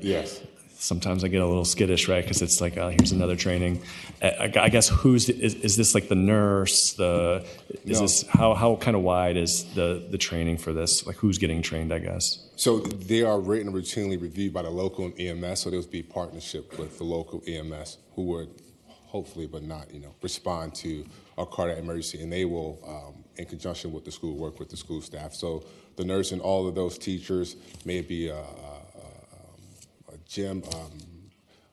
Yes. Sometimes I get a little skittish, right? Because it's like, here's another training. I guess is this like the nurse? How kind of wide is the training for this? Like who's getting trained, I guess? So they are written and routinely reviewed by the local EMS. So there would be partnership with the local EMS who would hopefully, but not, respond to a cardiac emergency, and they will, in conjunction with the school, work with the school staff. So the nurse and all of those teachers, may it be a gym,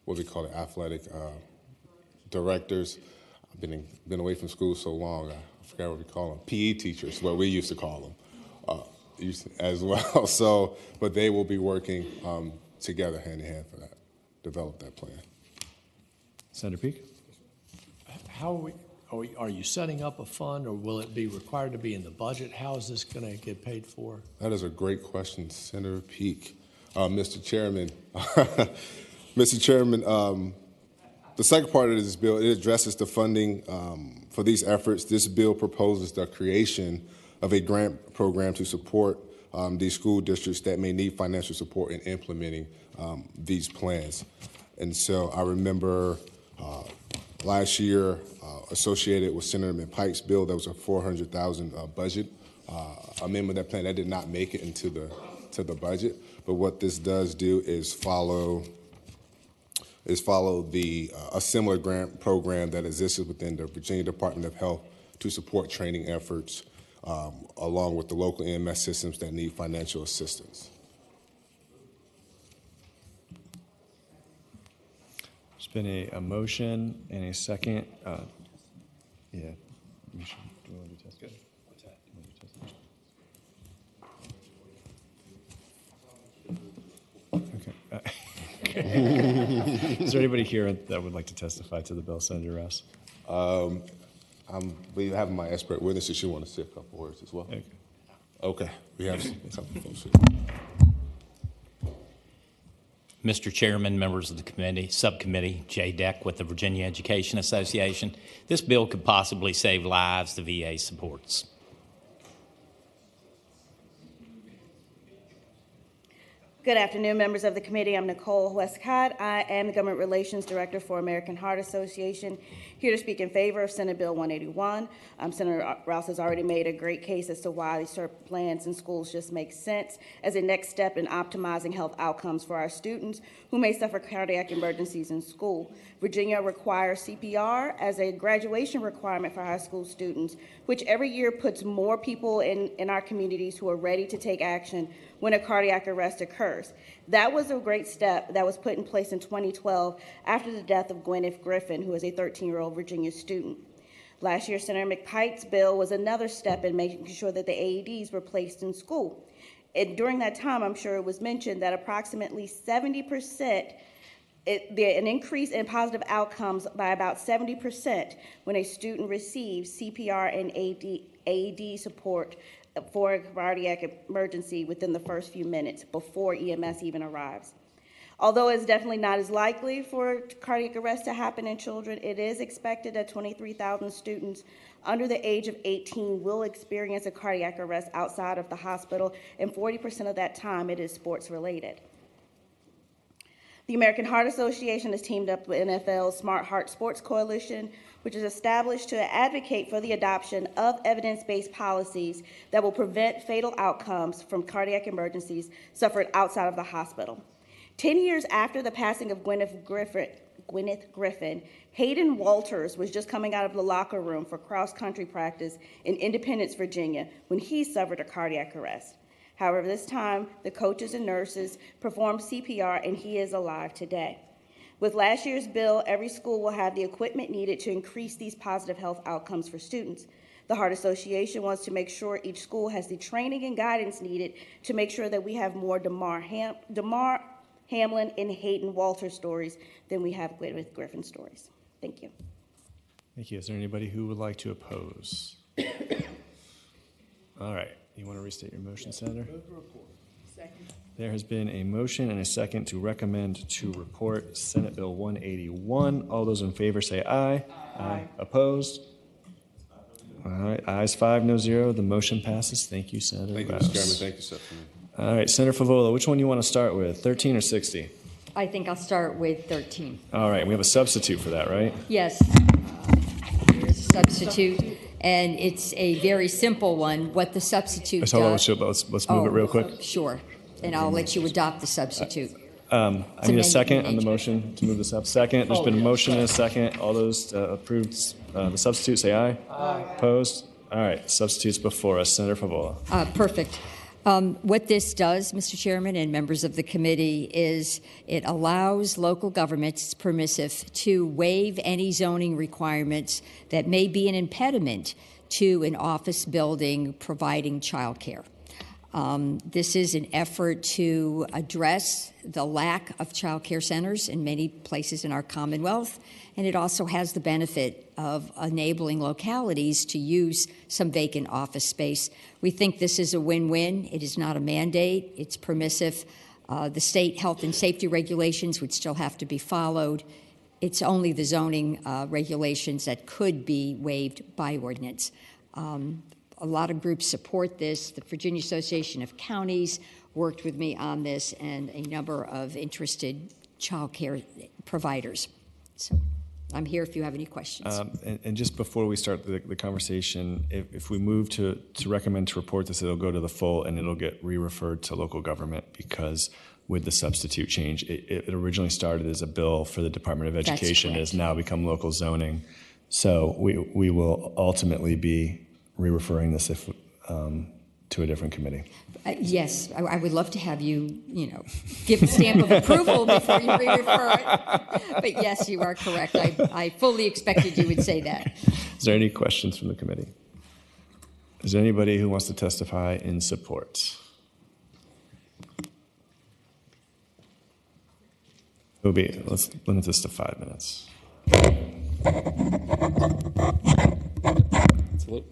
what do we call it, athletic directors. I've been away from school so long, I forgot what we call them. PE teachers, what we used to call them, as well. So, but they will be working together hand in hand for that, develop that plan. Senator Peake? Are you setting up a fund, or will it be required to be in the budget? How is this going to get paid for? That is a great question, Senator Peake. Mr. Chairman. Mr. Chairman, the second part of this bill, it addresses the funding for these efforts. This bill proposes the creation of a grant program to support these school districts that may need financial support in implementing these plans. And so I remember last year, associated with Senator McPike's bill, there was a $400,000 budget amendment of that plan that did not make it into the budget. But what this does do is follow a similar grant program that existed within the Virginia Department of Health to support training efforts, along with the local EMS systems that need financial assistance. There's been a motion and a second. Yeah. Do you want to do test? Good. Okay. Is there anybody here that would like to testify to the bill, Senator Rouse? We have my expert witnesses. She want to say a couple words as well. Okay. We have a couple folks here. Mr. Chairman, members of the committee, subcommittee, Jay Deck with the Virginia Education Association. This bill could possibly save lives the VA supports. Good afternoon, members of the committee. I'm Nicole Westcott. I am the Government Relations Director for American Heart Association, here to speak in favor of Senate Bill 181. Senator Rouse has already made a great case as to why these CERP plans in schools just make sense as a next step in optimizing health outcomes for our students who may suffer cardiac emergencies in school. Virginia requires CPR as a graduation requirement for high school students, which every year puts more people in our communities who are ready to take action when a cardiac arrest occurs. That was a great step that was put in place in 2012 after the death of Gwyneth Griffin, who is a 13-year-old Virginia student. Last year, Senator McPike's bill was another step in making sure that the AEDs were placed in school. And during that time, I'm sure it was mentioned that approximately 70%, an increase in positive outcomes by about 70% when a student receives CPR and AED support for a cardiac emergency within the first few minutes before EMS even arrives. Although it's definitely not as likely for cardiac arrest to happen in children, it is expected that 23,000 students under the age of 18 will experience a cardiac arrest outside of the hospital, and 40% of that time it is sports related. The American Heart Association has teamed up with NFL's Smart Heart Sports Coalition, which is established to advocate for the adoption of evidence-based policies that will prevent fatal outcomes from cardiac emergencies suffered outside of the hospital. 10 years after the passing of Gwyneth Griffin, Hayden Walters was just coming out of the locker room for cross-country practice in Independence, Virginia, when he suffered a cardiac arrest. However, this time, the coaches and nurses performed CPR, and he is alive today. With last year's bill, every school will have the equipment needed to increase these positive health outcomes for students. The Heart Association wants to make sure each school has the training and guidance needed to make sure that we have more Damar Hamlin and Hayden Walter stories than we have Gwyneth Griffin stories. Thank you. Thank you. Is there anybody who would like to oppose? All right. You want to restate your motion, Senator? Second. There has been a motion and a second to recommend to report Senate Bill 181. All those in favor say aye. Aye. Opposed? All right. Ayes 5, no 0. The motion passes. Thank you, Senator Thank you, Rouse. Mr. Chairman. Thank you, Subcommittee. All right, Senator Favola, which one do you want to start with, 13 or 60? I think I'll start with 13. All right, we have a substitute for that, right? Yes. Here's a substitute, and it's a very simple one. What the substitute does... Hold on, let's move it real quick. Sure, and I'll let you adopt the substitute. I need a second on the motion to move this up. Second, there's been a motion and a second. All those approved the substitute, say aye. Aye. Opposed? All right, substitutes before us. Senator Favola. Perfect. What this does, Mr. Chairman and members of the committee, is it allows local governments, it's permissive, to waive any zoning requirements that may be an impediment to an office building providing child care. This is an effort to address the lack of child care centers in many places in our Commonwealth, and it also has the benefit of enabling localities to use some vacant office space. We think this is a win-win. It is not a mandate. It's permissive. The state health and safety regulations would still have to be followed. It's only the zoning regulations that could be waived by ordinance. A lot of groups support this. The Virginia Association of Counties worked with me on this, and a number of interested child care providers. So I'm here if you have any questions. And just before we start the conversation, if we move to recommend to report this, it'll go to the full and it'll get re-referred to local government, because with the substitute change, it originally started as a bill for the Department of Education. It has now become local zoning. So we will ultimately be re-referring this to a different committee. Yes, I would love to have you, give a stamp of approval before you re-refer it. But yes, you are correct. I fully expected you would say that. Is there any questions from the committee? Is there anybody who wants to testify in support? Let's limit this to 5 minutes.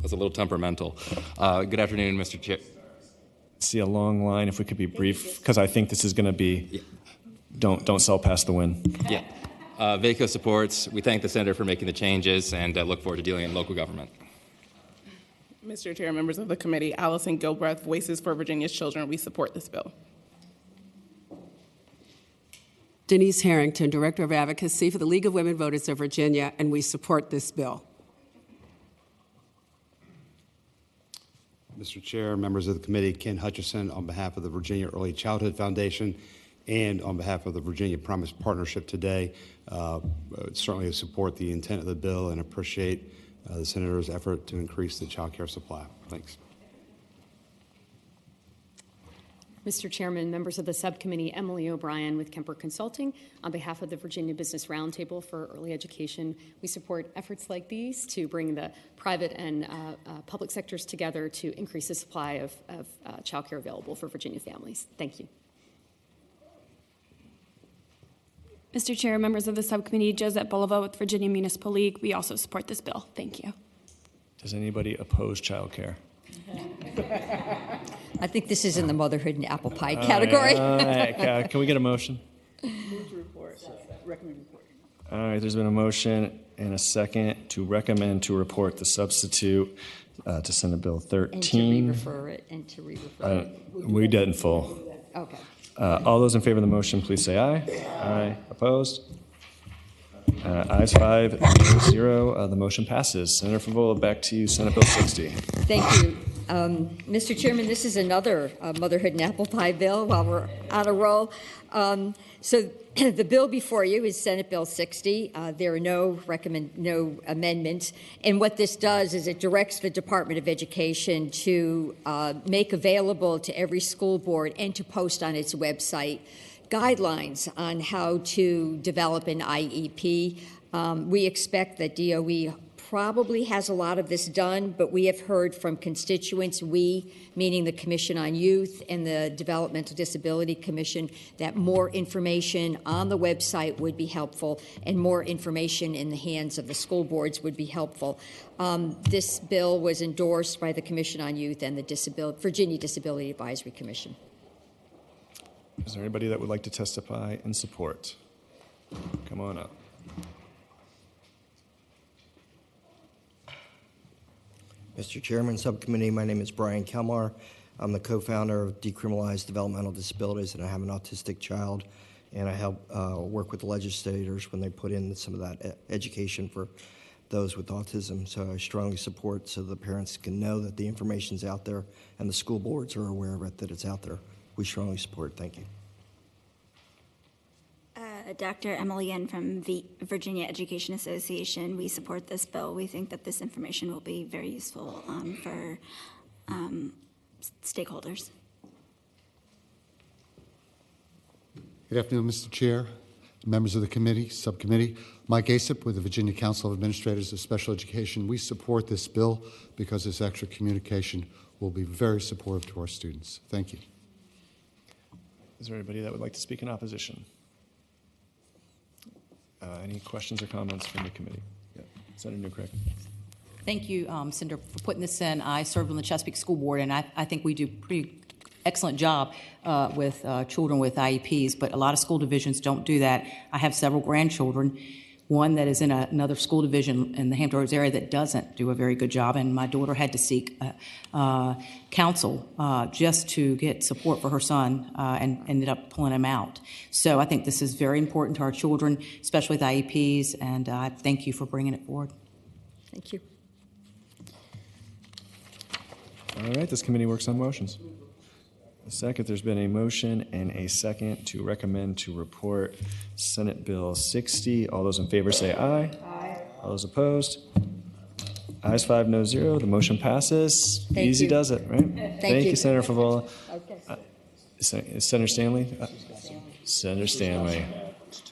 That's a little temperamental. Good afternoon, Mr. Chair. See a long line. If we could be brief, because I think this is going to be. Don't sell past the win. Yeah. VACO supports. We thank the senator for making the changes and look forward to dealing in local government. Mr. Chair, members of the committee, Allison Gilbreth, Voices for Virginia's Children. We support this bill. Denise Harrington, Director of Advocacy for the League of Women Voters of Virginia, and we support this bill. Mr. Chair, members of the committee, Ken Hutchison on behalf of the Virginia Early Childhood Foundation and on behalf of the Virginia Promise Partnership today, certainly support the intent of the bill and appreciate the Senator's effort to increase the child care supply. Thanks. Mr. Chairman, members of the subcommittee, Emily O'Brien with Kemper Consulting. On behalf of the Virginia Business Roundtable for Early Education, we support efforts like these to bring the private and public sectors together to increase the supply of child care available for Virginia families. Thank you. Mr. Chair, members of the subcommittee, Josette Bolivar with Virginia Municipal League. We also support this bill. Thank you. Does anybody oppose child care? I think this is in the motherhood and apple pie category. All right. Can we get a motion? Move to report. Recommend report. All right, there's been a motion and a second to recommend to report the substitute to Senate Bill 13. And to re-refer it, and to re-refer it. We did in full. Okay. All those in favor of the motion, please say aye. Aye. Opposed? Ayes 5, nays 0. The motion passes. Senator Favola, back to you, Senate Bill 60. Thank you. Mr. Chairman, this is another motherhood and apple pie bill while we're on a roll. So the bill before you is Senate Bill 60. There are no amendments. And what this does is it directs the Department of Education to make available to every school board and to post on its website guidelines on how to develop an IEP. We expect that DOE probably has a lot of this done, but we have heard from constituents, we, meaning the Commission on Youth and the Developmental Disability Commission, that more information on the website would be helpful and more information in the hands of the school boards would be helpful. This bill was endorsed by the Commission on Youth and the Virginia Disability Advisory Commission. Is there anybody that would like to testify in support? Come on up. Mr. Chairman, Subcommittee, my name is Brian Kelmar. I'm the co-founder of Decriminalized Developmental Disabilities, and I have an autistic child, and I help work with the legislators when they put in some of that education for those with autism. So I strongly support so the parents can know that the information's out there and the school boards are aware of it, that it's out there. We strongly support. Thank you. Dr. Emily Yen from the Virginia Education Association. We support this bill. We think that this information will be very useful for stakeholders. Good afternoon, Mr. Chair, members of the committee, subcommittee. Mike Asip with the Virginia Council of Administrators of Special Education. We support this bill because this extra communication will be very supportive to our students. Thank you. Is there anybody that would like to speak in opposition? Any questions or comments from the committee? Yeah. Senator Newcraig. Thank you, Senator, for putting this in. I served on the Chesapeake School Board, and I think we do pretty excellent job with children with IEPs, but a lot of school divisions don't do that. I have several grandchildren, one that is in another school division in the Hampton Roads area that doesn't do a very good job, and my daughter had to seek counsel just to get support for her son and ended up pulling him out. So I think this is very important to our children, especially with IEPs, and I thank you for bringing it forward. Thank you. All right, this committee works on motions. Second, there's been a motion and a second to recommend to report Senate Bill 60. All those in favor say aye. Aye. All those opposed? Ayes 5, no 0. The motion passes. Thank Easy you. does it, right? Thank you, Senator Favola. Okay. Senator Stanley? Senator Stanley.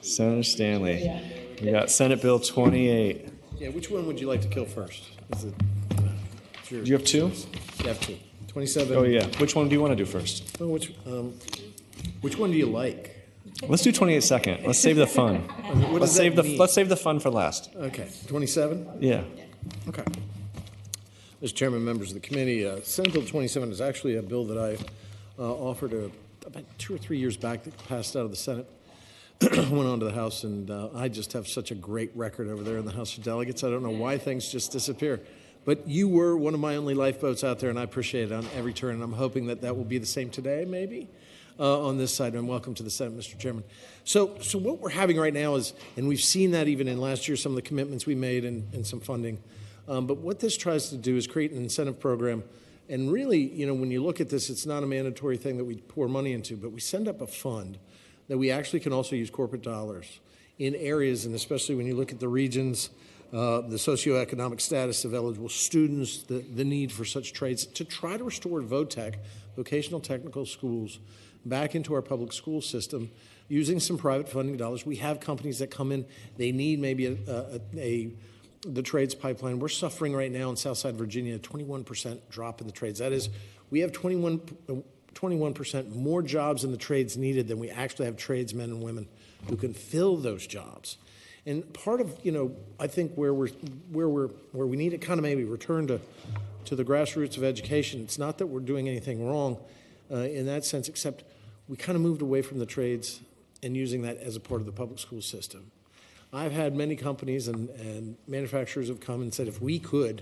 Senator Stanley. We got Senate Bill 28. Yeah, which one would you like to kill first? Is it, Do you have two? You have two. 27. Oh, yeah. Which one do you want to do first? Well, which one do you like? Let's do 28 second. Let's save the fun. What Let's does that mean? Let's save the fun for last. Okay, 27? Yeah. Okay. Mr. Chairman, members of the committee, Senate Bill 27 is actually a bill that I offered about 2 or 3 years back that passed out of the Senate, went on to the House, and I just have such a great record over there in the House of Delegates. I don't know why things just disappear. But you were one of my only lifeboats out there, and I appreciate it on every turn, and I'm hoping that that will be the same today, maybe, on this side. And welcome to the Senate, Mr. Chairman. So what we're having right now is, and we've seen that even in last year, some of the commitments we made and some funding, but what this tries to do is create an incentive program. And really, when you look at this, it's not a mandatory thing that we pour money into, but we send up a fund that we actually can also use corporate dollars in areas, and especially when you look at the regions, the socioeconomic status of eligible students, the need for such trades, to try to restore VOTEC, vocational technical schools, back into our public school system using some private funding dollars. We have companies that come in, they need maybe the trades pipeline. We're suffering right now in Southside Virginia a 21% drop in the trades. That is, we have 21% more jobs in the trades needed than we actually have tradesmen and women who can fill those jobs. And part of, I think where we need to kind of maybe return to the grassroots of education, it's not that we're doing anything wrong in that sense, except we kind of moved away from the trades and using that as a part of the public school system. I've had many companies and manufacturers have come and said, if we could,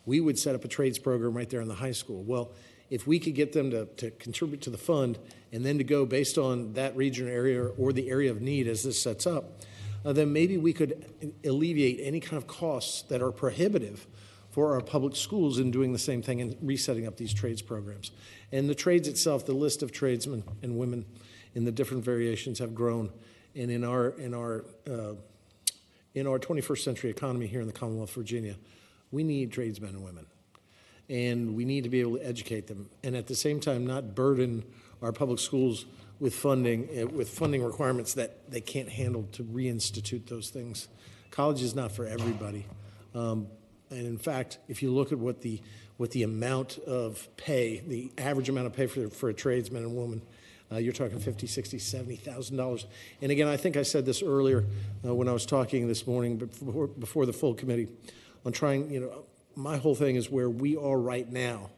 we would set up a trades program right there in the high school. Well, if we could get them to contribute to the fund and then to go based on that region or area or the area of need as this sets up, then maybe we could alleviate any kind of costs that are prohibitive for our public schools in doing the same thing and resetting up these trades programs. And the trades itself, the list of tradesmen and women in the different variations have grown. And in our 21st century economy here in the Commonwealth of Virginia, we need tradesmen and women. And we need to be able to educate them. And at the same time, not burden our public schools with funding requirements that they can't handle to reinstitute those things. College is not for everybody. And in fact, if you look at what the amount of pay, the average amount of pay for a tradesman and woman, you're talking $50,000, $60,000, $70,000. And again, I think I said this earlier when I was talking this morning before the full committee on trying, my whole thing is where we are right now.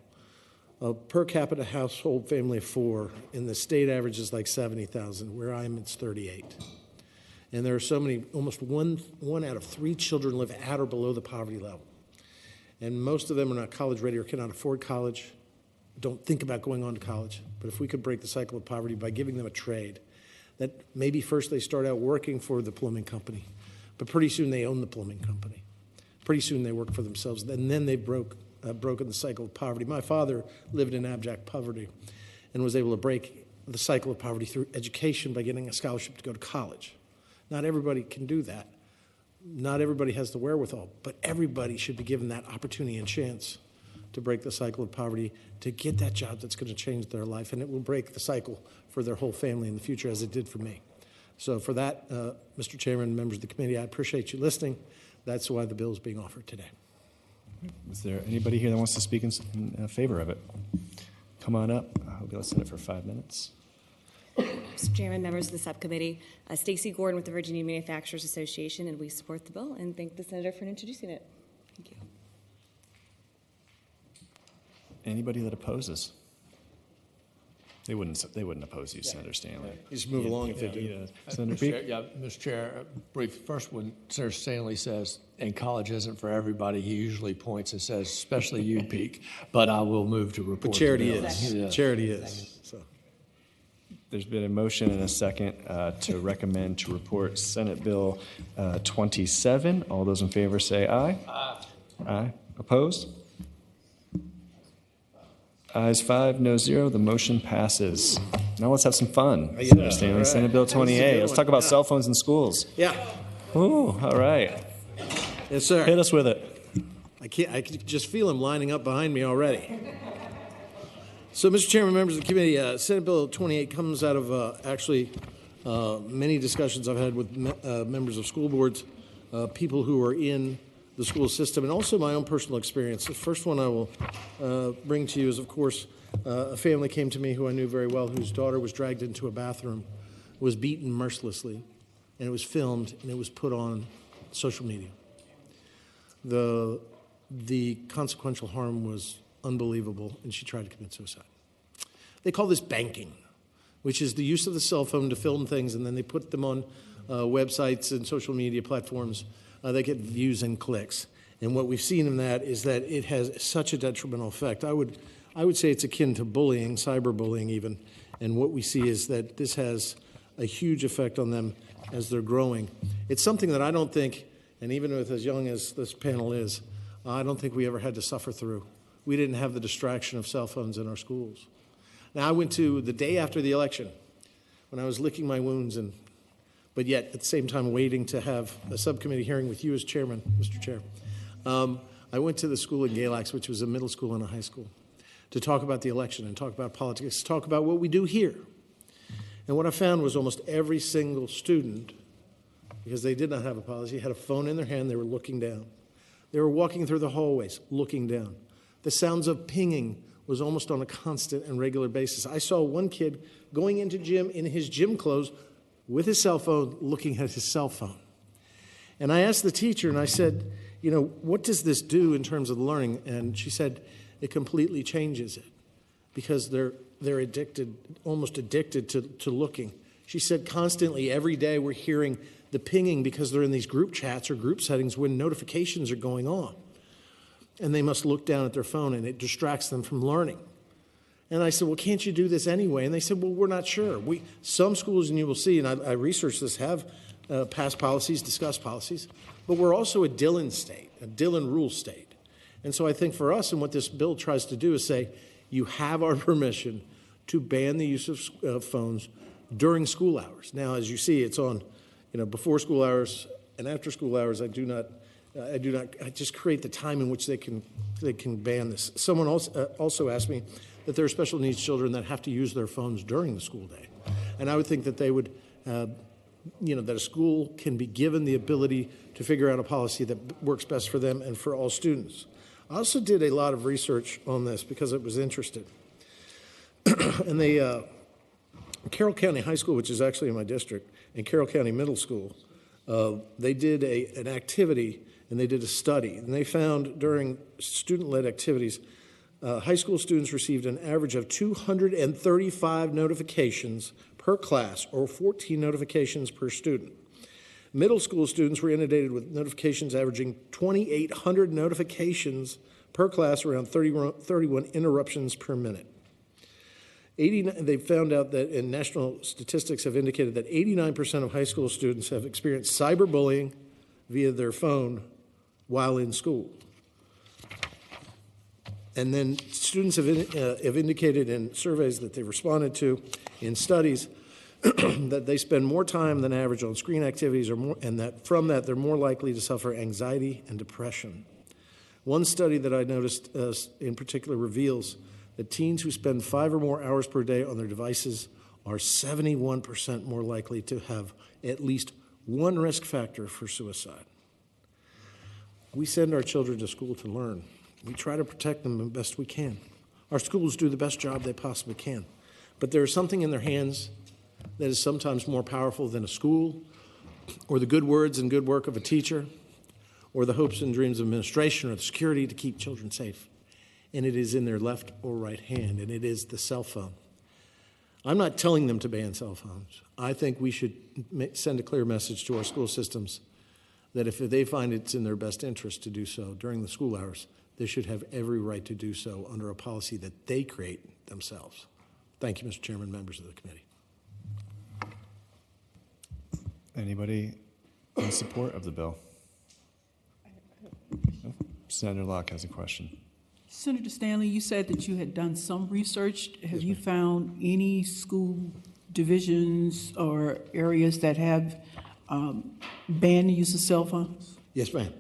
A per capita household family of 4 in the state average is like 70,000. Where I am, it's 38. And there are so many, almost one out of 3 children live at or below the poverty level. And most of them are not college ready or cannot afford college, don't think about going on to college. But if we could break the cycle of poverty by giving them a trade, that maybe first they start out working for the plumbing company, but pretty soon they own the plumbing company. Pretty soon they work for themselves, and then they've broken the cycle of poverty. My father lived in abject poverty and was able to break the cycle of poverty through education by getting a scholarship to go to college. Not everybody can do that. Not everybody has the wherewithal, but everybody should be given that opportunity and chance to break the cycle of poverty, to get that job that's going to change their life, and it will break the cycle for their whole family in the future, as it did for me. So for that, Mr. Chairman and members of the committee, I appreciate you listening. That's why the bill is being offered today. Is there anybody here that wants to speak in favor of it? Come on up. I'll be able to sit it for 5 minutes. Mr. Chairman, members of the subcommittee, Stacey Gordon with the Virginia Manufacturers Association, and we support the bill and thank the senator for introducing it. Thank you. Anybody that opposes? They wouldn't oppose you, Senator Stanley. You just move along if they do. Senator Mr. Peake? Chair, yeah, Mr. Chair, brief. First, when Senator Stanley says, and college isn't for everybody, he usually points and says, especially you, Peake. But I will move to report. But charity the bill. is. Yeah. Charity is. So. There's been a motion and a second to recommend to report Senate Bill 27. All those in favor say aye. Aye. Aye. Opposed? Ayes 5, no 0. The motion passes. Now let's have some fun. Yeah, Senator Stanley, right. Senate Bill This is a 28. good Let's one. talk about Yeah. cell phones in schools. Yeah. Ooh, all right. Yes, sir. Hit us with it. I can just feel him lining up behind me already. So, Mr. Chairman, members of the committee, Senate Bill 28 comes out of many discussions I've had with members of school boards, people who are in the school system, and also my own personal experience. The first one I will bring to you is, of course, a family came to me who I knew very well, whose daughter was dragged into a bathroom, was beaten mercilessly, and it was filmed, and it was put on social media. The consequential harm was unbelievable, and she tried to commit suicide. They call this banking, which is the use of the cell phone to film things, and then they put them on websites and social media platforms. They get views and clicks. And what we've seen in that is that it has such a detrimental effect. I would say it's akin to bullying, cyberbullying even. And what we see is that this has a huge effect on them as they're growing. It's something that I don't think, and even with as young as this panel is, I don't think we ever had to suffer through. We didn't have the distraction of cell phones in our schools. Now, I went to the day after the election when I was licking my wounds, but yet at the same time waiting to have a subcommittee hearing with you as chairman, Mr. Chair. I went to the school in Galax, which was a middle school and a high school, to talk about the election and talk about politics, talk about what we do here. And what I found was almost every single student, because they did not have a policy, had a phone in their hand, they were looking down. They were walking through the hallways, looking down. The sounds of pinging was almost on a constant and regular basis. I saw one kid going into gym in his gym clothes with his cell phone, looking at his cell phone. And I asked the teacher, and I said, what does this do in terms of learning? And she said, it completely changes it because they're addicted, almost addicted to looking. She said constantly, every day we're hearing the pinging because they're in these group chats or group settings when notifications are going on. And they must look down at their phone, and it distracts them from learning. And I said, well, can't you do this anyway? And they said, well, we're not sure. Some schools, and you will see, and I researched this, have passed policies, discussed policies, but we're also a Dillon state, a Dillon rule state. And so I think for us, and what this bill tries to do is say, you have our permission to ban the use of phones during school hours. Now, as you see, it's on, before school hours and after school hours. I just create the time in which they can ban this. Someone also asked me that there are special needs children that have to use their phones during the school day. And I would think that they would, that a school can be given the ability to figure out a policy that works best for them and for all students. I also did a lot of research on this because I was interested. And Carroll County High School, which is actually in my district, and Carroll County Middle School, they did an activity and they did a study. And they found during student-led activities, high school students received an average of 235 notifications per class, or 14 notifications per student. Middle school students were inundated with notifications averaging 2,800 notifications per class, around 31 interruptions per minute. They found out that, and national statistics have indicated that 89% of high school students have experienced cyberbullying via their phone while in school. And then students have indicated in surveys that they've responded to in studies that they spend more time than average on screen activities, and that from that they're more likely to suffer anxiety and depression. One study that I noticed in particular reveals that teens who spend 5 or more hours per day on their devices are 71% more likely to have at least one risk factor for suicide. We send our children to school to learn. We try to protect them the best we can. Our schools do the best job they possibly can. But there is something in their hands that is sometimes more powerful than a school, or the good words and good work of a teacher, or the hopes and dreams of administration, or the security to keep children safe. And it is in their left or right hand, and it is the cell phone. I'm not telling them to ban cell phones. I think we should send a clear message to our school systems that if they find it's in their best interest to do so during the school hours, they should have every right to do so under a policy that they create themselves. Thank you, Mr. Chairman, members of the committee. Anybody in support of the bill? Senator Locke has a question. Senator Stanley, you said that you had done some research. Have you found any school divisions or areas that have banned the use of cell phones? Yes, ma'am.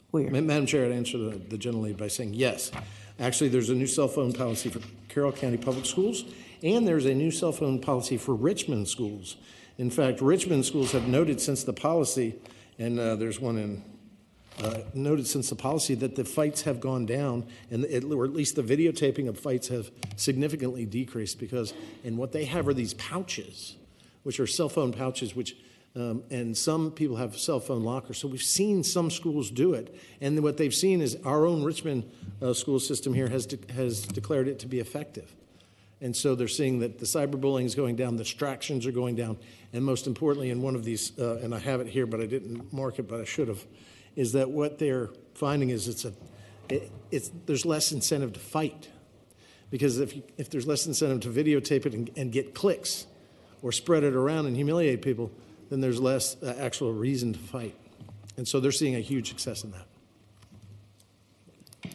Where? Madam Chair, I'd answer the gentlelady by saying yes. Actually, there's a new cell phone policy for Carroll County Public Schools, and there's a new cell phone policy for Richmond schools. In fact, Richmond schools have noted since the policy, and there's one in noted since the policy that the fights have gone down, and or at least the videotaping of fights have significantly decreased because, and what they have are these pouches, which are cell phone pouches, which, and some people have cell phone lockers. So we've seen some schools do it, and what they've seen is our own Richmond school system here has declared it to be effective. And so they're seeing that the cyberbullying is going down, the distractions are going down, and most importantly, in one of these, and I have it here, but I didn't mark it, but I should have, is that what they're finding is there's less incentive to fight. Because if there's less incentive to videotape it and get clicks or spread it around and humiliate people, then there's less actual reason to fight. And so they're seeing a huge success in that.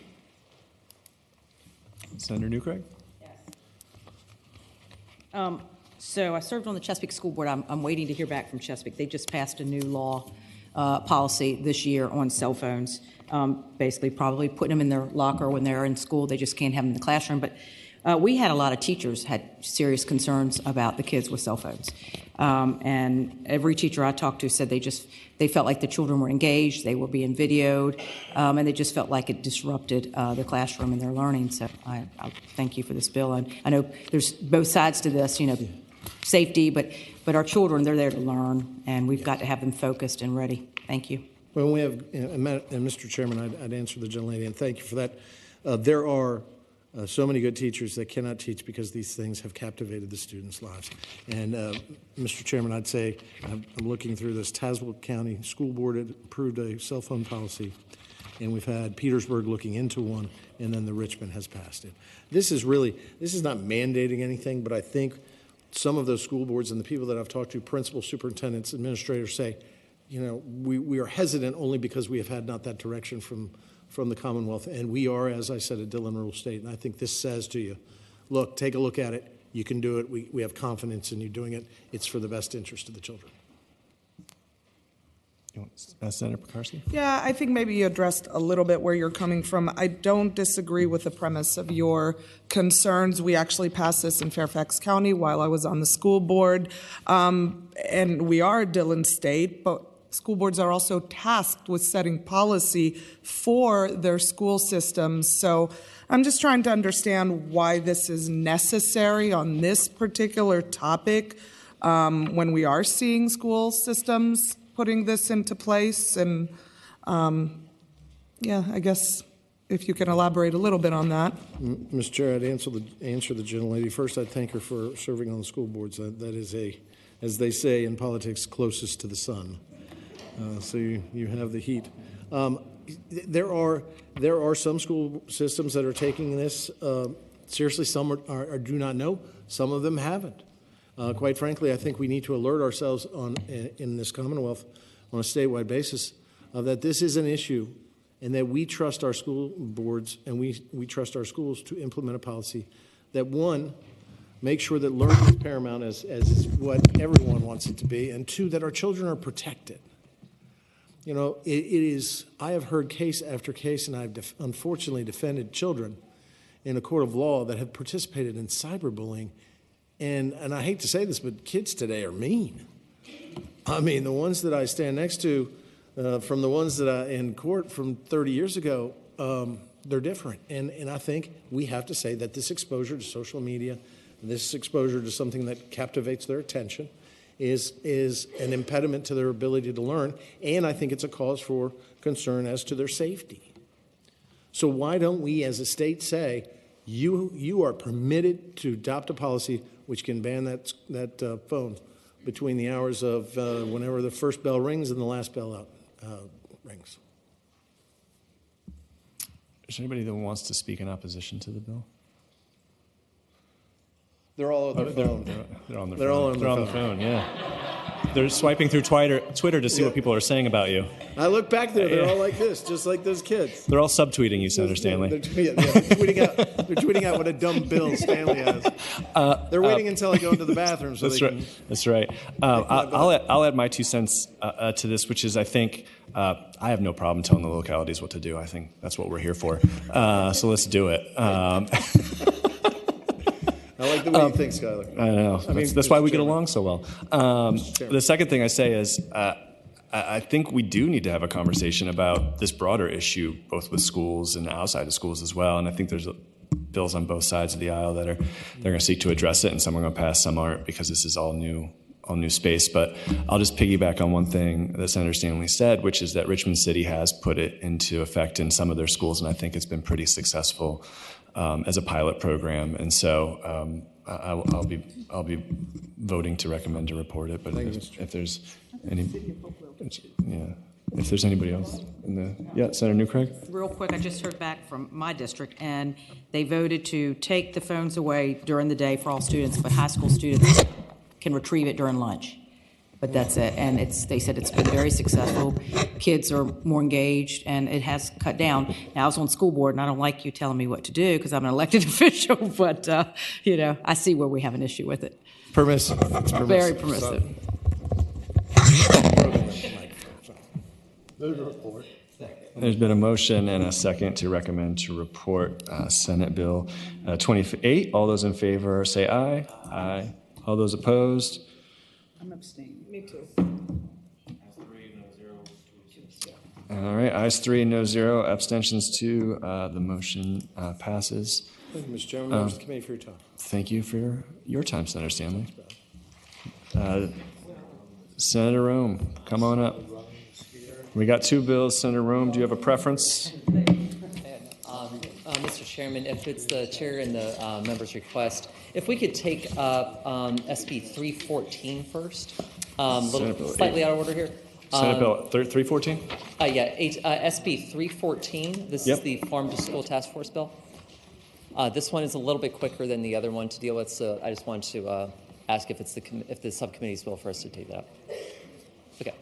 Senator Newcraig? So I served on the Chesapeake School Board. I'm waiting to hear back from Chesapeake. They just passed a new law policy this year on cell phones, basically probably putting them in their locker when they're in school. They just can't have them in the classroom. But we had a lot of teachers had serious concerns about the kids with cell phones. And every teacher I talked to said they felt like the children were engaged, they were being videoed, and they just felt like it disrupted their classroom and their learning. So I thank you for this bill. And I know there's both sides to this, safety, but our children, they're there to learn, and we've got to have them focused and ready. Thank you. Well, we have, and Mr. Chairman, I'd answer the gentlelady, and thank you for that. There are so many good teachers that cannot teach because these things have captivated the students' lives. And Mr. Chairman, I'd say I'm looking through this. Tazewell County School Board had approved a cell phone policy, and we've had Petersburg looking into one, and then the Richmond has passed it. This is not mandating anything, but I think some of those school boards and the people that I've talked to, principals, superintendents, administrators, say, we are hesitant only because we have had not that direction from the Commonwealth, and we are, as I said, a Dillon Rule state, and I think this says to you, look, take a look at it, you can do it, we have confidence in you doing it, it's for the best interest of the children. Senator Pekarsky? Yeah, I think maybe you addressed a little bit where you're coming from. I don't disagree with the premise of your concerns. We actually passed this in Fairfax County while I was on the school board, and we are a Dillon state, but school boards are also tasked with setting policy for their school systems. So I'm just trying to understand why this is necessary on this particular topic when we are seeing school systems putting this into place. And I guess if you can elaborate a little bit on that. Mr. Chair, I'd answer the gentlelady. First, I'd thank her for serving on the school boards. That is as they say in politics, closest to the sun. So you have the heat. There are some school systems that are taking this seriously. Some do not know. Some of them haven't. Quite frankly, I think we need to alert ourselves in this Commonwealth on a statewide basis that this is an issue, and that we trust our school boards and we trust our schools to implement a policy that, one, make sure that learning is paramount as is what everyone wants it to be, and two, that our children are protected. It is, I have heard case after case, and I've unfortunately defended children in a court of law that have participated in cyberbullying. And I hate to say this, but kids today are mean. I mean, the ones that I stand next to from the ones that I in court from 30 years ago, they're different. And I think we have to say that this exposure to social media, this exposure to something that captivates their attention is an impediment to their ability to learn. And I think it's a cause for concern as to their safety. So why don't we as a state say, you are permitted to adopt a policy which can ban that phone between the hours of whenever the first bell rings and the last bell out rings. Is there anybody that wants to speak in opposition to the bill? They're all on their phone. They're on their They're phone. all on They're their on the phone. phone, yeah. They're swiping through Twitter to see what people are saying about you. I look back there, they're all like this, just like those kids. They're all subtweeting you, Senator Stanley. They're tweeting out what a dumb bill Stanley has. They're waiting until I go into the bathroom so That's they right. can. That's right. I'll add my 2 cents to this, which is I think I have no problem telling the localities what to do. I think that's what we're here for. So let's do it. I like the way you think, Skylar. I know. That's why we get along so well. The second thing I say is I think we do need to have a conversation about this broader issue, both with schools and outside of schools as well. And I think there's bills on both sides of the aisle that they're going to seek to address it, and some are going to pass, some aren't, because this is all new space. But I'll just piggyback on one thing that Senator Stanley said, which is that Richmond City has put it into effect in some of their schools, and I think it's been pretty successful as a pilot program. And so I'll be voting to recommend to report it. But if there's any, if there's anybody else Senator Newcraig. Real quick, I just heard back from my district, and they voted to take the phones away during the day for all students, but high school students can retrieve it during lunch. But that's it, and they said it's been very successful. Kids are more engaged, and it has cut down. Now, I was on school board, and I don't like you telling me what to do because I'm an elected official, but, I see where we have an issue with it. Permissive. It's permissive. Very permissive. There's been a motion and a second to recommend to report Senate Bill 28. All those in favor say aye. Aye. All those opposed? I'm abstaining. Me too. All right, ayes 3, no 0, abstentions 2. The motion passes. Thank you, Mr. Chairman. Members of the committee for your time. Thank you for your time, Senator Stanley. Senator Rome, come on up. We got 2 bills. Senator Rome, do you have a preference? Mr. Chairman, if it's the chair and the member's request, if we could take up SB 314 first. Slightly out of order here. Senate Bill 314? SB 314. This is the Farm to School Task Force bill. This one is a little bit quicker than the other one to deal with, so I just wanted to ask if it's if the subcommittee's will for us to take that up. Okay.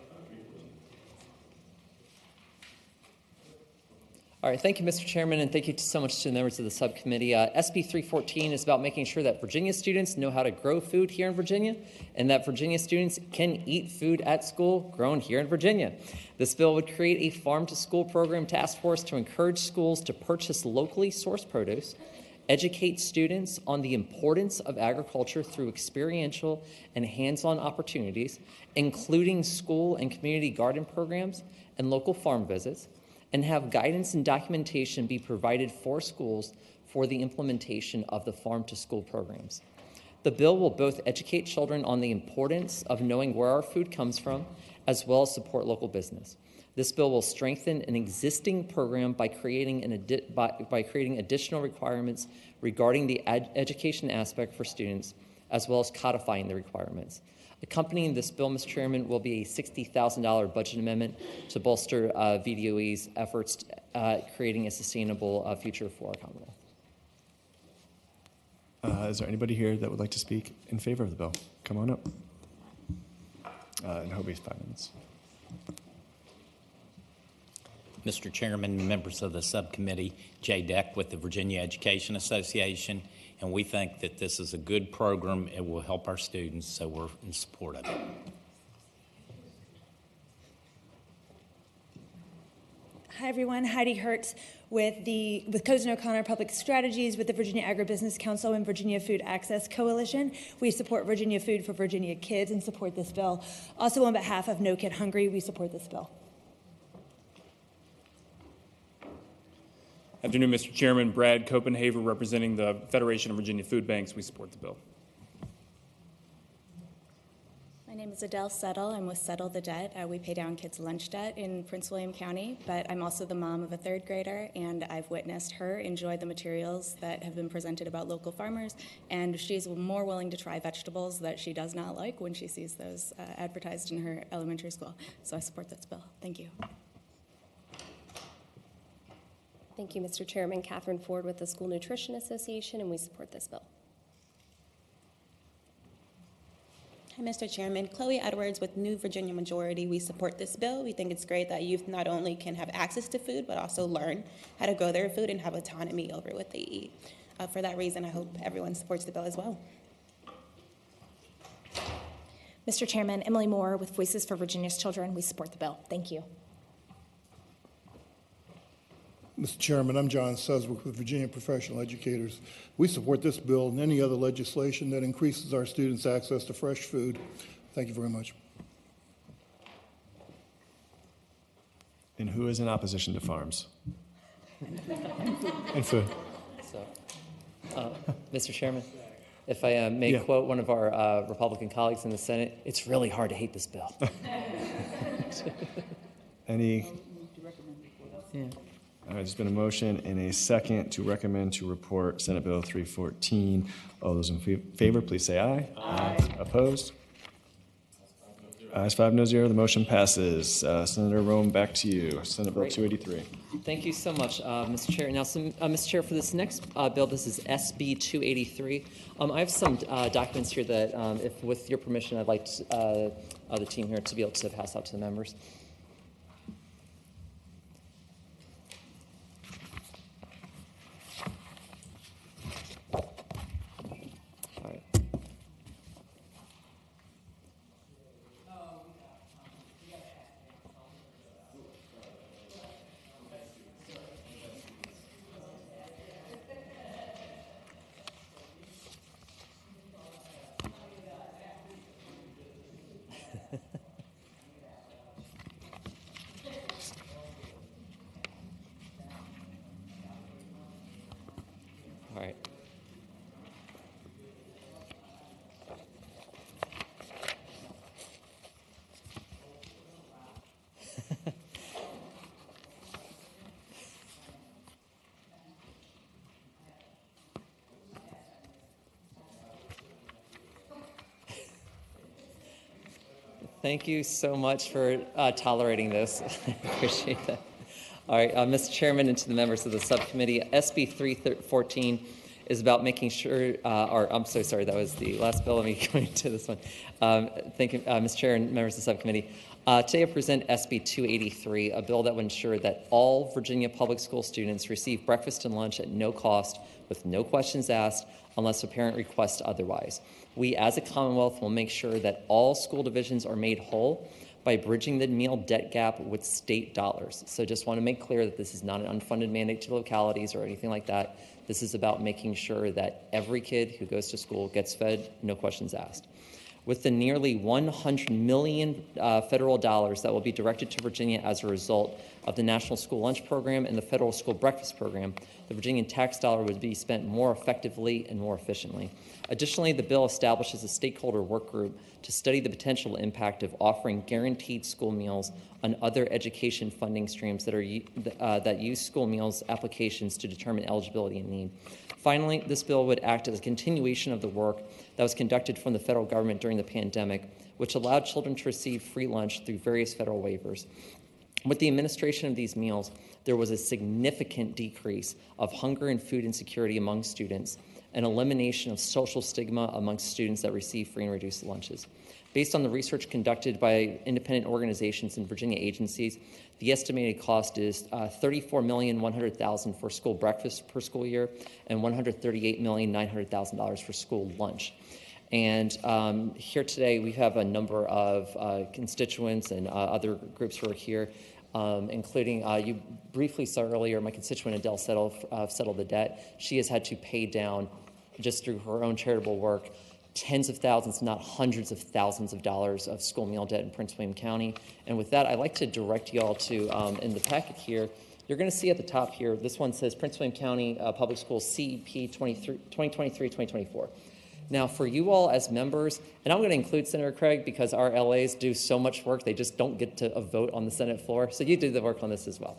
All right, thank you, Mr. Chairman, and thank you so much to the members of the subcommittee. SB 314 is about making sure that Virginia students know how to grow food here in Virginia, and that Virginia students can eat food at school grown here in Virginia. This bill would create a farm-to-school program task force to encourage schools to purchase locally sourced produce, educate students on the importance of agriculture through experiential and hands-on opportunities, including school and community garden programs and local farm visits, and have guidance and documentation be provided for schools for the implementation of the farm-to-school programs. The bill will both educate children on the importance of knowing where our food comes from, as well as support local business. This bill will strengthen an existing program by creating additional requirements regarding the education aspect for students, as well as codifying the requirements. Accompanying this bill, Mr. Chairman, will be a $60,000 budget amendment to bolster VDOE's efforts creating a sustainable future for our Commonwealth. Is there anybody here that would like to speak in favor of the bill? Come on up. And Hobie's 5 minutes. Mr. Chairman, members of the subcommittee, Jay Deck with the Virginia Education Association, and we think that this is a good program. It will help our students, so we're in support of it. Hi, everyone. Heidi Hertz with Cozen O'Connor Public Strategies with the Virginia Agribusiness Council and Virginia Food Access Coalition. We support Virginia Food for Virginia Kids and support this bill. Also, on behalf of No Kid Hungry, we support this bill. Afternoon, Mr. Chairman. Brad Copenhaver, representing the Federation of Virginia Food Banks. We support the bill. My name name is Adele Settle. I'm with Settle the Debt. We pay down kids' lunch debt in Prince William County, but I'm also the mom of a third grader, and I've witnessed her enjoy the materials that have been presented about local farmers, and she's more willing to try vegetables that she does not like when she sees those advertised in her elementary school. So I support this bill. Thank you. Thank you, Mr. Chairman. Catherine Ford with the School Nutrition Association, and we support this bill. Hi, Mr. Chairman. Chloe Edwards with New Virginia Majority. We support this bill. We think it's great that youth not only can have access to food, but also learn how to grow their food and have autonomy over what they eat. For that reason, I hope everyone supports the bill as well. Mr. Chairman, Emily Moore with Voices for Virginia's Children. We support the bill. Thank you. Mr. Chairman, I'm John Suswick with Virginia Professional Educators. We support this bill and any other legislation that increases our students' access to fresh food. Thank you very much. And who is in opposition to farms? And food. So, Mr. Chairman, if I may quote one of our Republican colleagues in the Senate, it's really hard to hate this bill. Any? Yeah. All right, there's been a motion and a second to recommend to report Senate Bill 314. All those in favor, please say aye. Aye. Opposed? Ayes 5-0. The motion passes. Senator Rome, back to you. Senate Bill 283. Thank you so much, Mr. Chair. Now, Mr. Chair, for this next bill, this is SB 283. I have some documents here that, if with your permission, I'd like to, the team here to be able to pass out to the members. All right. Thank you so much for tolerating this. I appreciate that. All right, Mr. Chairman, and to the members of the subcommittee, SB 314 is about making sure, I'm so sorry, that was the last bill. Let me go into this one. Thank you, Mr. Chair and members of the subcommittee. Today I present SB 283, a bill that would ensure that all Virginia public school students receive breakfast and lunch at no cost with no questions asked unless a parent requests otherwise. We, as a Commonwealth, will make sure that all school divisions are made whole by bridging the meal debt gap with state dollars. So just want to make clear that this is not an unfunded mandate to localities or anything like that. This is about making sure that every kid who goes to school gets fed, no questions asked. With the nearly $100 million federal dollars that will be directed to Virginia as a result of the National School Lunch Program and the Federal School Breakfast Program, the Virginian tax dollar would be spent more effectively and more efficiently. Additionally, the bill establishes a stakeholder work group to study the potential impact of offering guaranteed school meals on other education funding streams that use school meals applications to determine eligibility and need. Finally, this bill would act as a continuation of the work that was conducted from the federal government during the pandemic, which allowed children to receive free lunch through various federal waivers. With the administration of these meals, there was a significant decrease of hunger and food insecurity among students, and elimination of social stigma amongst students that receive free and reduced lunches. Based on the research conducted by independent organizations and Virginia agencies, the estimated cost is $34,100,000 for school breakfast per school year and $138,900,000 for school lunch. And here today we have a number of constituents and other groups who are here, including, you briefly saw earlier, my constituent Adele Settle the Debt. She has had to pay down, just through her own charitable work, tens of thousands, not hundreds of thousands of dollars of school meal debt in Prince William County. And with that, I'd like to direct you all to, in the packet here, you're going to see at the top here, this one says Prince William County Public Schools CEP 2023-2024. Now, for you all as members, and I'm going to include Senator Craig because our LAs do so much work, they just don't get to vote on the Senate floor. So you do the work on this as well.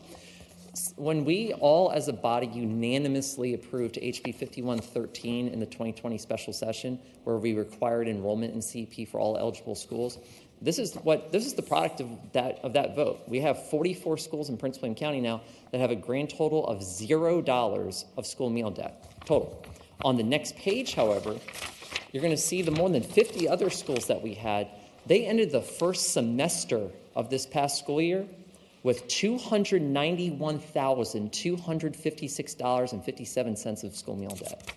When we all as a body unanimously approved HB 5113 in the 2020 special session, where we required enrollment in CEP for all eligible schools, this is the product of that vote. We have 44 schools in Prince William County now that have a grand total of $0 of school meal debt total. On the next page, however, you're going to see the more than 50 other schools that we had. They ended the first semester of this past school year with $291,256.57 of school meal debt.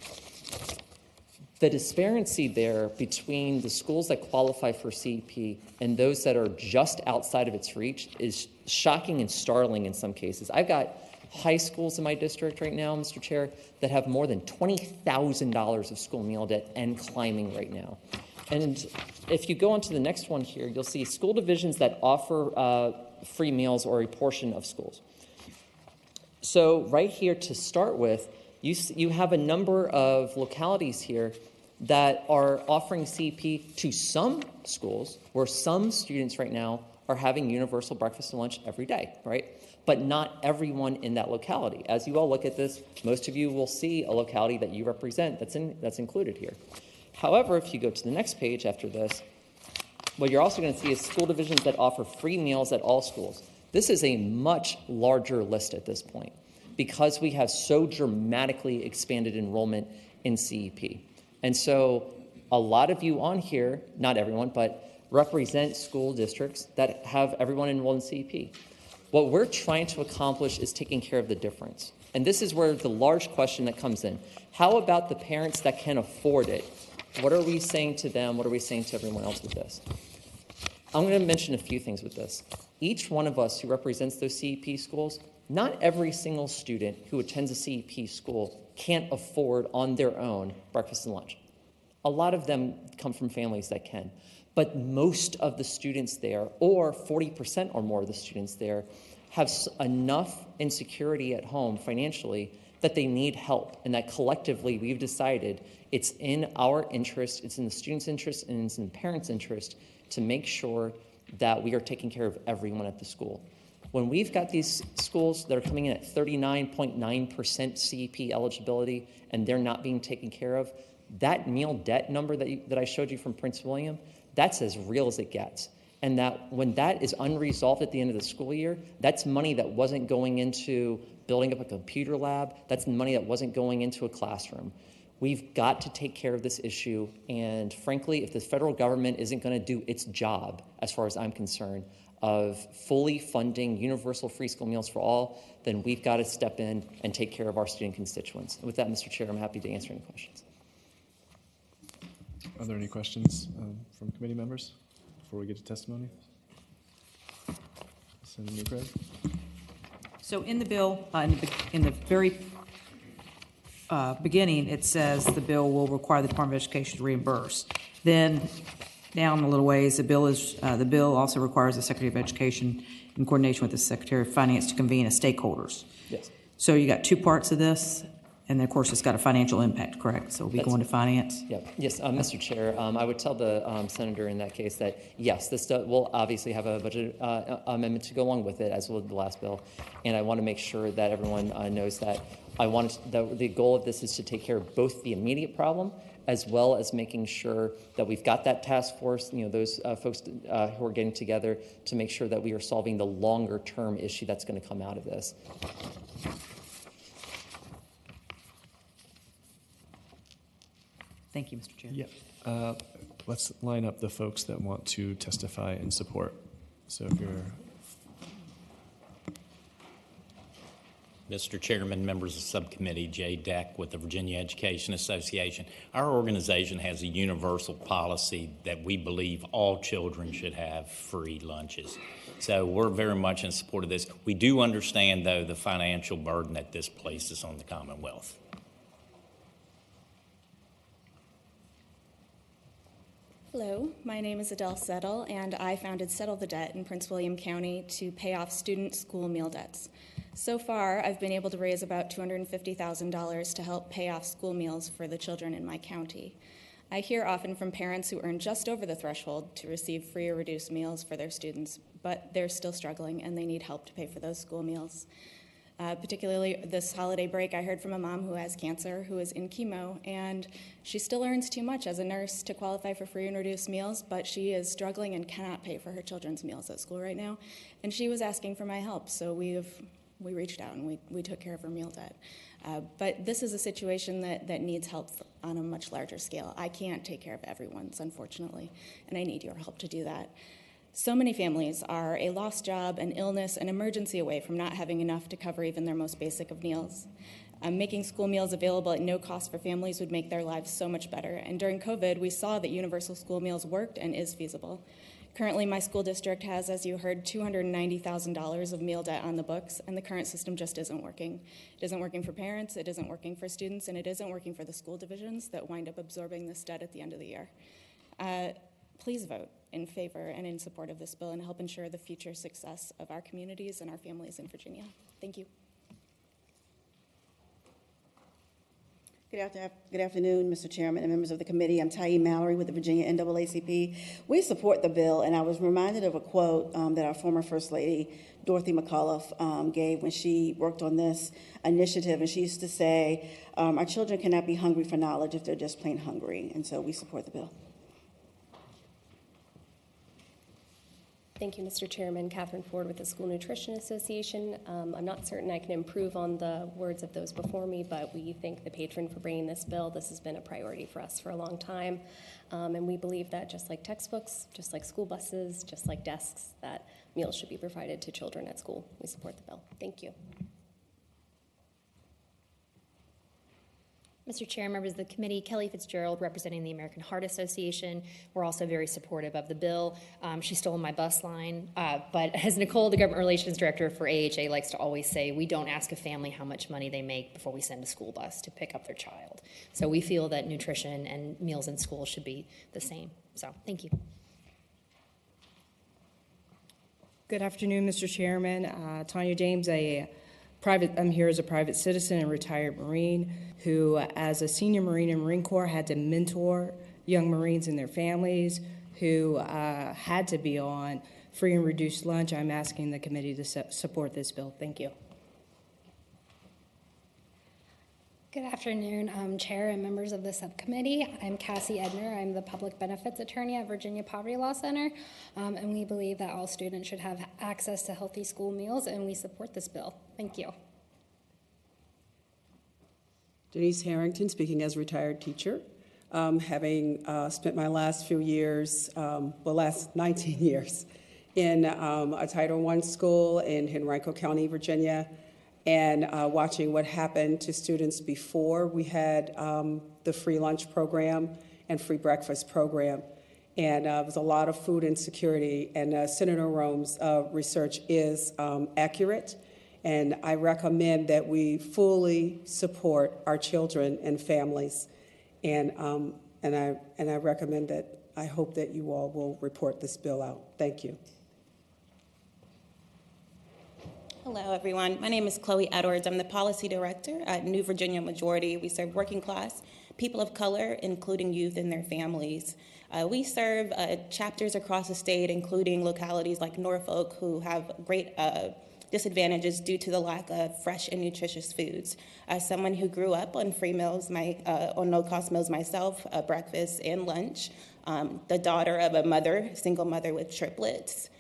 The disparity there between the schools that qualify for CEP and those that are just outside of its reach is shocking and startling in some cases. I've got high schools in my district right now, Mr. Chair, that have more than $20,000 of school meal debt and climbing right now. And if you go on to the next one here, you'll see school divisions that offer free meals or a portion of schools. So right here to start with, you have a number of localities here that are offering CEP to some schools where some students right now are having universal breakfast and lunch every day, right? But not everyone in that locality. As you all look at this, most of you will see a locality that you represent that's included here. However, if you go to the next page after this, what you're also going to see is school divisions that offer free meals at all schools. This is a much larger list at this point because we have so dramatically expanded enrollment in CEP. And so a lot of you on here, not everyone, but represent school districts that have everyone enrolled in CEP. What we're trying to accomplish is taking care of the difference. And this is where the large question that comes in. How about the parents that can afford it? What are we saying to them? What are we saying to everyone else with this? I'm going to mention a few things with this. Each one of us who represents those CEP schools, not every single student who attends a CEP school can't afford on their own breakfast and lunch. A lot of them come from families that can. But most of the students there, or 40% or more of the students there, have enough insecurity at home financially that they need help, and that collectively we've decided it's in our interest, it's in the students' interest, and it's in the parents' interest to make sure that we are taking care of everyone at the school. When we've got these schools that are coming in at 39.9% CEP eligibility and they're not being taken care of, that meal debt number that I showed you from Prince William, that's as real as it gets. And that when that is unresolved at the end of the school year, that's money that wasn't going into building up a computer lab. That's money that wasn't going into a classroom. We've got to take care of this issue. And frankly, if the federal government isn't going to do its job, as far as I'm concerned, of fully funding universal free school meals for all, then we've got to step in and take care of our student constituents. And with that, Mr. Chair, I'm happy to answer any questions. Are there any questions from committee members before we get to testimony? Senator Craig? So in the bill, in the very beginning, it says the bill will require the Department of Education to reimburse. Then down a little ways, the bill also requires the Secretary of Education, in coordination with the Secretary of Finance, to convene a stakeholders. Yes. So you got two parts of this, and then of course it's got a financial impact, correct? So we'll be going to finance. Yeah. Yes, Mr. Chair, I would tell the senator in that case that yes, this will obviously have a budget amendment to go along with it, as will the last bill, and I want to make sure that everyone knows that the goal of this is to take care of both the immediate problem as well as making sure that we've got that task force, those folks who are getting together to make sure that we are solving the longer term issue that's going to come out of this. Thank you, Mr. Chair. Yeah. Let's line up the folks that want to testify in support. So if you're... Mr. Chairman, members of the subcommittee, Jay Deck with the Virginia Education Association. Our organization has a universal policy that we believe all children should have free lunches. So we're very much in support of this. We do understand, though, the financial burden that this places on the Commonwealth. Hello, my name is Adele Settle, and I founded Settle the Debt in Prince William County to pay off student school meal debts. So far, I've been able to raise about $250,000 to help pay off school meals for the children in my county. I hear often from parents who earn just over the threshold to receive free or reduced meals for their students, but they're still struggling and they need help to pay for those school meals. Particularly this holiday break, I heard from a mom who has cancer, who is in chemo, and she still earns too much as a nurse to qualify for free and reduced meals, but she is struggling and cannot pay for her children's meals at school right now. And she was asking for my help, so we reached out and we took care of her meal debt. But this is a situation that needs help on a much larger scale. I can't take care of everyone's, unfortunately, and I need your help to do that. So many families are a lost job, an illness, an emergency away from not having enough to cover even their most basic of meals. Making school meals available at no cost for families would make their lives so much better. And during COVID, we saw that universal school meals worked and is feasible. Currently, my school district has, as you heard, $290,000 of meal debt on the books, and the current system just isn't working. It isn't working for parents, it isn't working for students, and it isn't working for the school divisions that wind up absorbing this debt at the end of the year. Please vote in favor and in support of this bill and help ensure the future success of our communities and our families in Virginia. Thank you. Good afternoon, Mr. Chairman and members of the committee. I'm Taye Mallory with the Virginia NAACP. We support the bill, and I was reminded of a quote that our former First Lady, Dorothy McAuliffe, gave when she worked on this initiative, and she used to say, our children cannot be hungry for knowledge if they're just plain hungry, and so we support the bill. Thank you, Mr. Chairman. Catherine Ford with the School Nutrition Association. I'm not certain I can improve on the words of those before me, but we thank the patron for bringing this bill. This has been a priority for us for a long time, and we believe that just like textbooks, just like school buses, just like desks, that meals should be provided to children at school. We support the bill. Thank you. Mr. Chair, members of the committee, Kelly Fitzgerald representing the American Heart Association. We're also very supportive of the bill. She stole my bus line, but as Nicole, the Government Relations Director for AHA, likes to always say, we don't ask a family how much money they make before we send a school bus to pick up their child. So we feel that nutrition and meals in school should be the same. So thank you. Good afternoon, Mr. Chairman. Tanya James, I'm here as a private citizen and retired Marine who, as a senior Marine in Marine Corps, had to mentor young Marines and their families who had to be on free and reduced lunch. I'm asking the committee to support this bill. Thank you. Good afternoon, Chair and members of the subcommittee. I'm Cassie Edner. I'm the Public Benefits Attorney at Virginia Poverty Law Center, and we believe that all students should have access to healthy school meals, and we support this bill. Thank you. Denise Harrington, speaking as a retired teacher, having spent my last few years, last 19 years, in a Title I school in Henrico County, Virginia, and watching what happened to students before we had the free lunch program and free breakfast program. And there was a lot of food insecurity, and Senator Rome's research is accurate, and I recommend that we fully support our children and families, and I recommend that, I hope that you all will report this bill out. Thank you. Hello, everyone. My name is Chloe Edwards. I'm the Policy Director at New Virginia Majority. We serve working class, people of color, including youth and their families. We serve chapters across the state, including localities like Norfolk, who have great disadvantages due to the lack of fresh and nutritious foods. As someone who grew up on free meals, on no-cost meals myself, breakfast and lunch, the daughter of a single mother with triplets,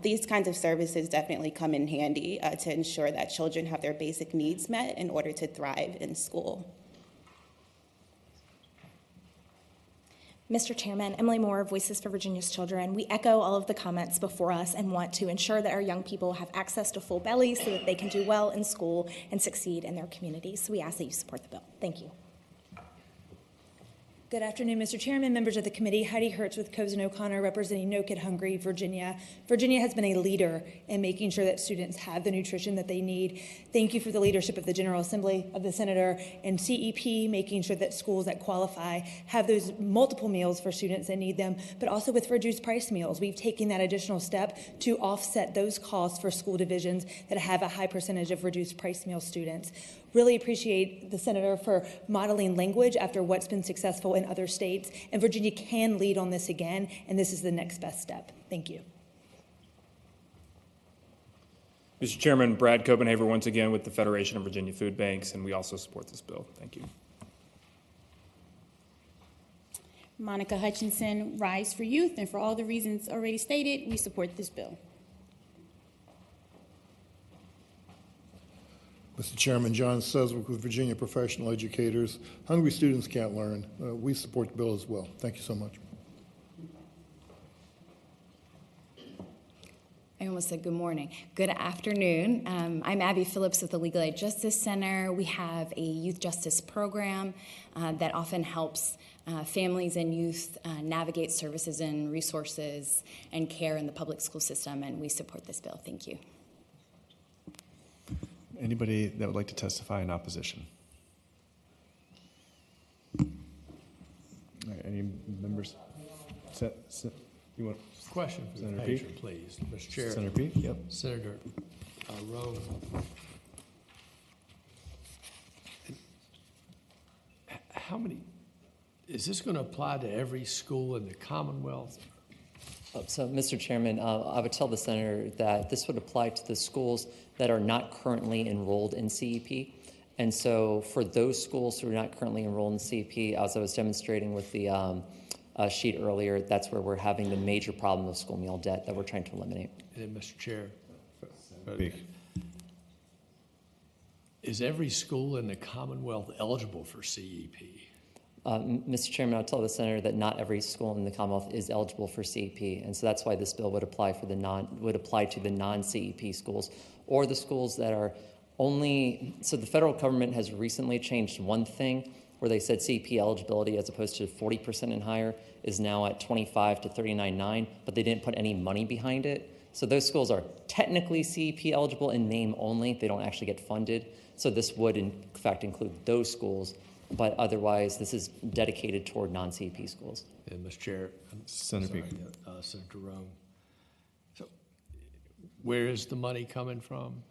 these kinds of services definitely come in handy to ensure that children have their basic needs met in order to thrive in school. Mr. Chairman, Emily Moore, Voices for Virginia's Children. We echo all of the comments before us and want to ensure that our young people have access to full bellies so that they can do well in school and succeed in their communities. So we ask that you support the bill. Thank you. Good afternoon, Mr. Chairman, members of the committee. Heidi Hertz with Cozen O'Connor representing No Kid Hungry, Virginia. Virginia has been a leader in making sure that students have the nutrition that they need. Thank you for the leadership of the General Assembly, of the Senator, and CEP, making sure that schools that qualify have those multiple meals for students that need them, but also with reduced price meals. We've taken that additional step to offset those costs for school divisions that have a high percentage of reduced price meal students. Really appreciate the Senator for modeling language after what's been successful in in other states, and Virginia can lead on this again, and this is the next best step. Thank you. Mr. Chairman, Brad Copenhaver once again with the Federation of Virginia Food Banks, and we also support this bill. Thank you. Monica Hutchinson, Rise for Youth, and for all the reasons already stated, we support this bill. Mr. Chairman, John Suswick with Virginia Professional Educators. Hungry students can't learn. We support the bill as well. Thank you so much. I almost said good morning. Good afternoon. I'm Abby Phillips with the Legal Aid Justice Center. We have a youth justice program that often helps families and youth navigate services and resources and care in the public school system, and we support this bill. Thank you. Anybody that would like to testify in opposition? All right, any members? You want question for Senator the Peake? patron, please, Mr. Chair. Senator Peake, yep. Senator Rowe. How many? Is this going to apply to every school in the Commonwealth? So, Mr. Chairman, I would tell the senator that this would apply to the schools that are not currently enrolled in CEP. And so for those schools who are not currently enrolled in CEP, as I was demonstrating with the sheet earlier, that's where we're having the major problem of school meal debt that we're trying to eliminate. And Mr. Chair, is every school in the Commonwealth eligible for CEP? Mr. Chairman, I'll tell the senator that not every school in the Commonwealth is eligible for CEP, and so that's why this bill would apply to the non-CEP schools, or the schools that are only. So the federal government has recently changed one thing where they said CEP eligibility, as opposed to 40% and higher, is now at 25 to 39.9, but they didn't put any money behind it. So those schools are technically CEP eligible in name only; they don't actually get funded. So this would, in fact, include those schools. But otherwise, this is dedicated toward non-CEP schools. And Mr. Chair, Senator Peake. Senator Rome. So, where is the money coming from?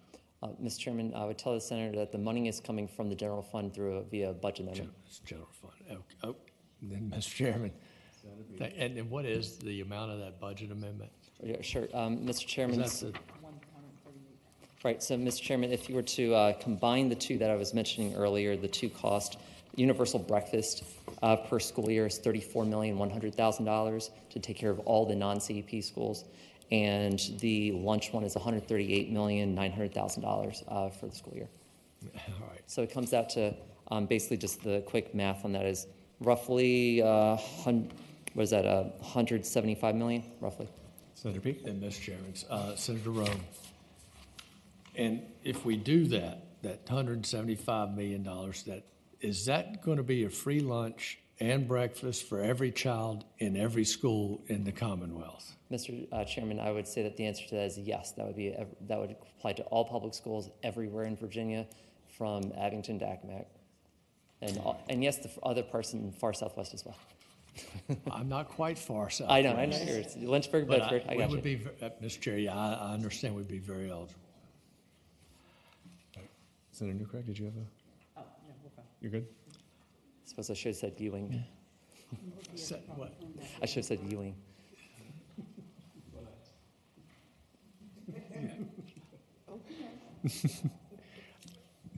Mr. Chairman, I would tell the senator that the money is coming from the general fund via budget amendment. General fund. Oh, then, Mr. Chairman, and what is the amount of that budget amendment? Yeah, sure, Mr. Chairman. Right. So, Mr. Chairman, if you were to combine the two that I was mentioning earlier, the two cost. Universal breakfast per school year is $34,100,000 to take care of all the non-CEP schools, and the lunch one is $138,900,000 for the school year. All right. So it comes out to basically just the quick math on that is roughly $175 million, roughly. Senator Peake. And Mr. Chairman, Senator Rome. And if we do that $175 million, is that going to be a free lunch and breakfast for every child in every school in the Commonwealth? Mr. Chairman, I would say that the answer to that is yes. That would apply to all public schools everywhere in Virginia, from Abington to Accomack, and yes, the other parts in far southwest as well. I'm not quite far south. I know. It's Lynchburg, Bedford. I got you. Mr. Chair, yeah, I understand we'd be very eligible. Senator Newcraig, did you have a? Oh, no, we're fine. You're good? I suppose I should have said Ewing. What? I should have said Ewing.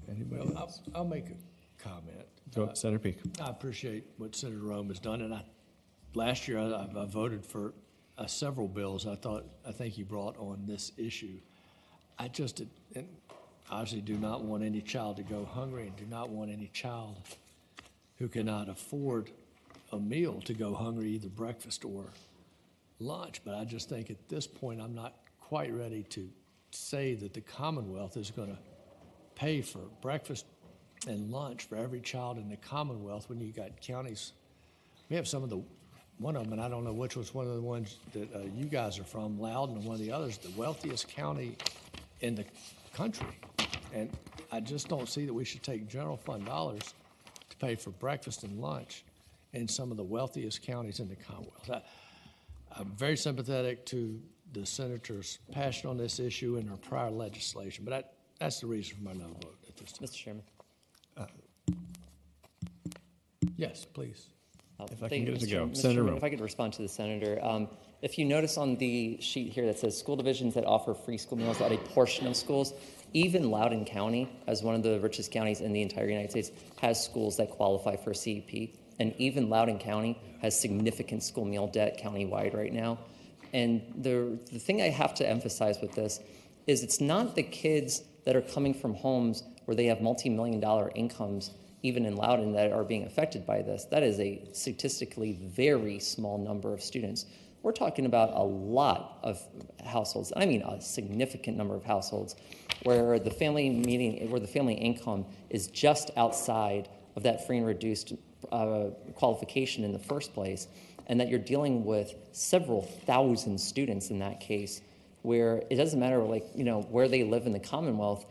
Anybody else? I'll make a comment. Senator Peake. I appreciate what Senator Rome has done, and last year I voted for several bills I think he brought on this issue. I just obviously do not want any child to go hungry, and do not want any child who cannot afford a meal to go hungry, either breakfast or lunch. But I just think at this point I'm not quite ready to say that the Commonwealth is going to pay for breakfast and lunch for every child in the Commonwealth when you got counties. We have one of them, and I don't know which was one of the ones that you guys are from, Loudoun, and one of the others, the wealthiest county in the country. And I just don't see that we should take general fund dollars to pay for breakfast and lunch in some of the wealthiest counties in the Commonwealth. I'm very sympathetic to the senator's passion on this issue and our prior legislation, but that's the reason for my no vote at this time. Mr. Chairman. Yes, please. If I Thank can you, get it to Mr. go. Chairman. Mr. Senator Chairman, Rowe. if I could respond to the senator. If you notice on the sheet here that says school divisions that offer free school meals at a portion of schools, even Loudoun County, as one of the richest counties in the entire United States, has schools that qualify for CEP. And even Loudoun County has significant school meal debt countywide right now. And the thing I have to emphasize with this is it's not the kids that are coming from homes where they have multi-million-dollar incomes, even in Loudoun, that are being affected by this. That is a statistically very small number of students. We're talking about a lot of households, I mean a significant number of households, where the family income is just outside of that free and reduced qualification in the first place, and that you're dealing with several thousand students in that case, where it doesn't matter where they live in the Commonwealth.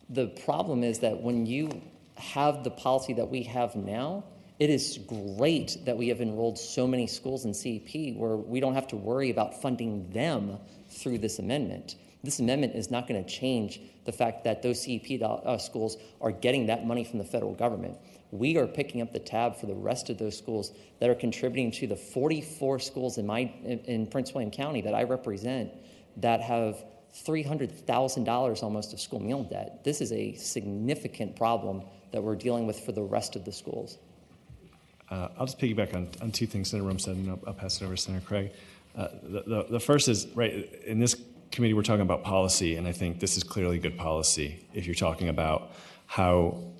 The problem is that when you have the policy that we have now, it is great that we have enrolled so many schools in CEP where we don't have to worry about funding them through this amendment. This amendment is not going to change the fact that those CEP schools are getting that money from the federal government. We are picking up the tab for the rest of those schools that are contributing to the 44 schools in Prince William County that I represent that have $300,000 almost of school meal debt. This is a significant problem that we're dealing with for the rest of the schools. I'll just piggyback on two things Senator Rome said, and I'll pass it over to Senator Craig. The first is, right, in this committee we're talking about policy, and I think this is clearly good policy if you're talking about how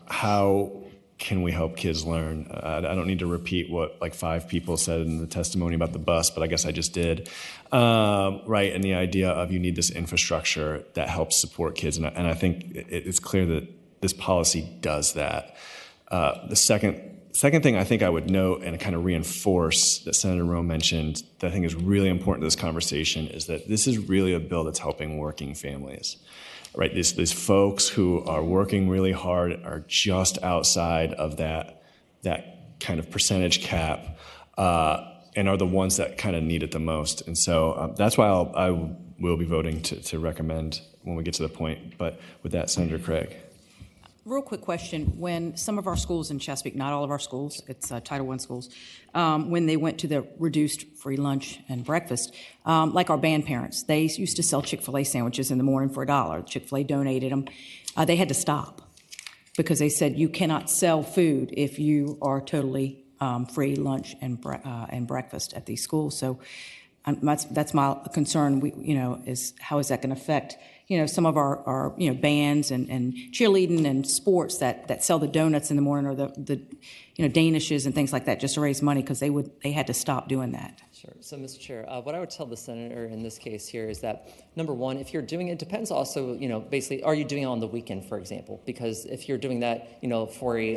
can we help kids learn. I don't need to repeat what like 5 people said in the testimony about the bus, but I guess I just did. Right, and the idea of you need this infrastructure that helps support kids, and I think it's clear that this policy does that. The second thing I think I would note and kind of reinforce that Senator Rowe mentioned that I think is really important to this conversation is that this is really a bill that's helping working families, right? These folks who are working really hard are just outside of that kind of percentage cap and are the ones that kind of need it the most. And so that's why I will be voting to recommend when we get to the point. But with that, Senator Craig. Real quick question. When some of our schools in Chesapeake, not all of our schools, it's Title I schools, when they went to the reduced free lunch and breakfast, like our band parents, they used to sell Chick-fil-A sandwiches in the morning for $1. Chick-fil-A donated them. They had to stop because they said you cannot sell food if you are totally free lunch and breakfast at these schools. So that's my concern, is how is that going to affect some of our bands and cheerleading and sports that sell the donuts in the morning or the Danishes and things like that just to raise money because they had to stop doing that. Sure. So, Mr. Chair, what I would tell the senator in this case here is that, number one, if you're doing it, depends also, basically, are you doing it on the weekend, for example? Because if you're doing that, for a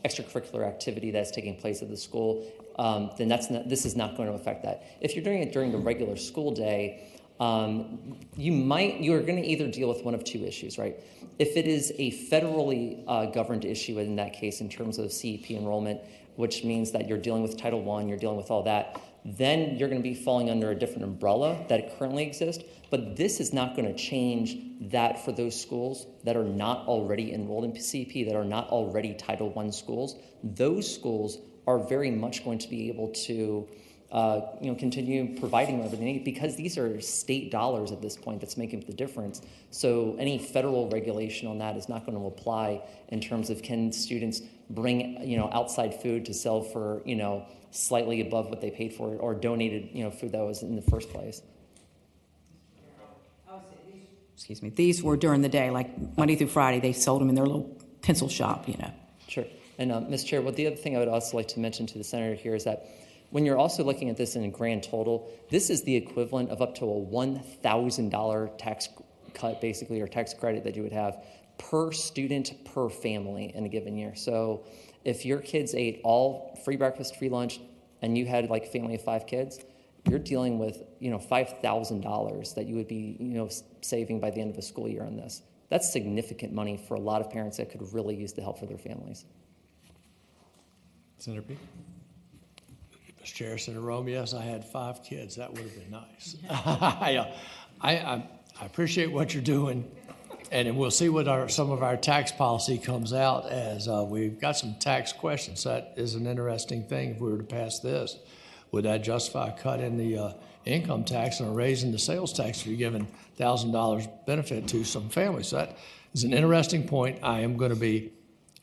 extracurricular activity that's taking place at the school, then this is not going to affect that. If you're doing it during the regular school day, you are going to either deal with one of two issues, right? If it is a federally governed issue in that case in terms of CEP enrollment, which means that you're dealing with Title I, you're dealing with all that, then you're going to be falling under a different umbrella that currently exists. But this is not going to change that for those schools that are not already enrolled in CEP, that are not already Title I schools. Those schools are very much going to be able to continue providing whatever they need because these are state dollars at this point that's making the difference. So any federal regulation on that is not going to apply in terms of can students bring outside food to sell for slightly above what they paid for it or donated food that was in the first place. Excuse me. These were during the day, like Monday through Friday. They sold them in their little pencil shop. Sure. And Ms. Chair, the other thing I would also like to mention to the senator here is that when you're also looking at this in a grand total, this is the equivalent of up to a $1,000 tax cut, basically, or tax credit that you would have per student, per family in a given year. So if your kids ate all free breakfast, free lunch, and you had like a family of 5 kids, you're dealing with, $5,000 that you would be, saving by the end of a school year on this. That's significant money for a lot of parents that could really use the help for their families. Senator Peake? Mr. Chair, Senator Rome, yes, I had 5 kids. That would have been nice. I appreciate what you're doing And we'll see what some of our tax policy comes out as. We've got some tax questions. That is an interesting thing. If we were to pass this, would that justify a cut in the income tax and a raise in the sales tax if you're giving $1,000 benefit to some families? So that is an interesting point. I am going to be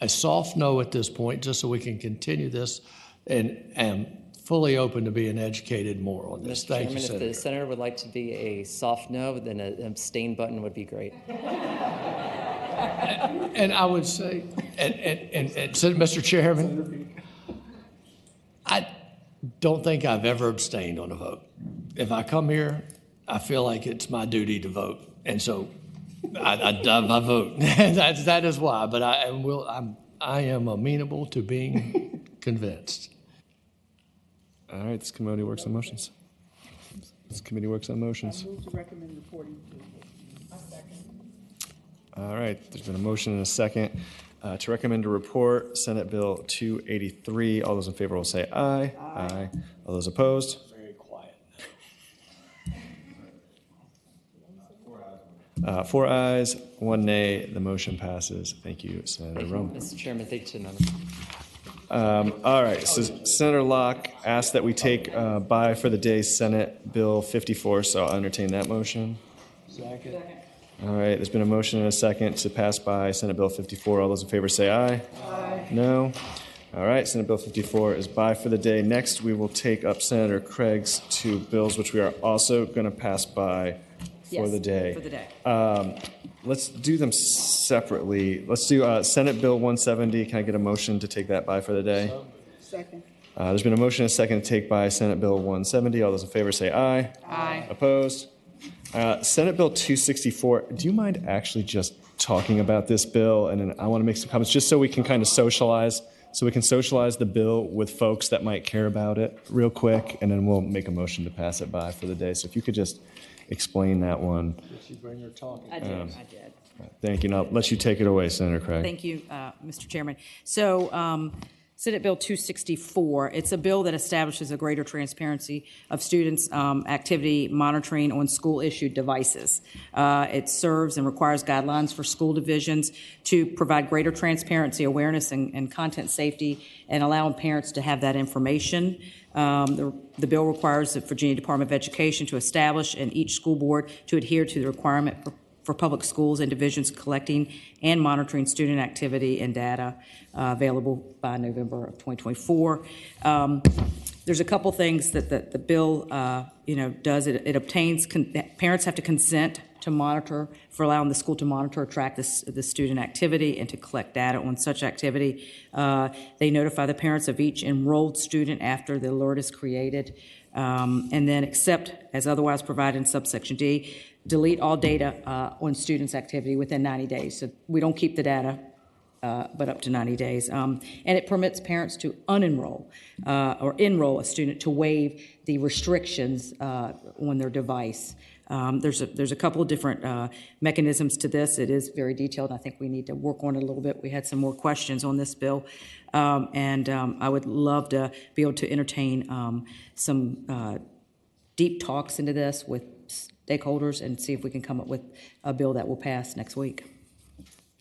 a soft no at this point, just so we can continue this, and am fully open to being educated more on this. Mr. Thank Chairman, you, Senator. if the senator would like to be a soft no, then an abstain button would be great. And I would say, and Mr. Chairman, I don't think I've ever abstained on a vote. If I come here, I feel like it's my duty to vote, and so I vote. that is why. But I am amenable to being convinced. All right, this committee works on motions. This committee works on motions. I move to recommend reporting to. All right, there's been a motion and a second to recommend a report, Senate Bill 283. All those in favor will say aye. Aye. All those opposed? Very quiet. 4 ayes, 1 nay. The motion passes. Thank you, Senator Thank you, Rome. Mr. Chairman. Thank you, Senator. All right, so Senator Locke asked that we take by for the day Senate Bill 54, so I'll entertain that motion. Second. All right, there's been a motion and a second to pass by Senate Bill 54. All those in favor say aye. Aye. No? All right, Senate Bill 54 is by for the day. Next, we will take up Senator Craig's 2 bills, which we are also going to pass by for the day. For the day. Let's do them separately. Let's do Senate Bill 170. Can I get a motion to take that by for the day? Second. There's been a motion and a second to take by Senate Bill 170. All those in favor say aye. Aye. Opposed? Senate Bill 264. Do you mind actually just talking about this bill? And then I want to make some comments just so we can kind of socialize. So we can socialize the bill with folks that might care about it real quick, and then we'll make a motion to pass it by for the day. So if you could just explain that one. Did she bring her talking? I did. Thank you. Now, I'll let you take it away, Senator Craig. Thank you, Mr. Chairman. So, Senate Bill 264, it's a bill that establishes a greater transparency of students' activity monitoring on school-issued devices. It serves and requires guidelines for school divisions to provide greater transparency, awareness, and content safety, and allowing parents to have that information. The bill requires the Virginia Department of Education to establish and each school board to adhere to the requirement for public schools and divisions collecting and monitoring student activity and data available by November of 2024. There's a couple things that the bill does. It obtains, parents have to consent to monitor, for allowing the school to monitor or track the student activity and to collect data on such activity. They notify the parents of each enrolled student after the alert is created. And then, except as otherwise provided in subsection D, delete all data on students' activity within 90 days. So we don't keep the data, but up to 90 days. And it permits parents to unenroll or enroll a student to waive the restrictions on their device. There's a couple of different mechanisms to this. It is very detailed. I think we need to work on it a little bit. We had some more questions on this bill. And I would love to be able to entertain some deep talks into this with stakeholders and see if we can come up with a bill that will pass next week.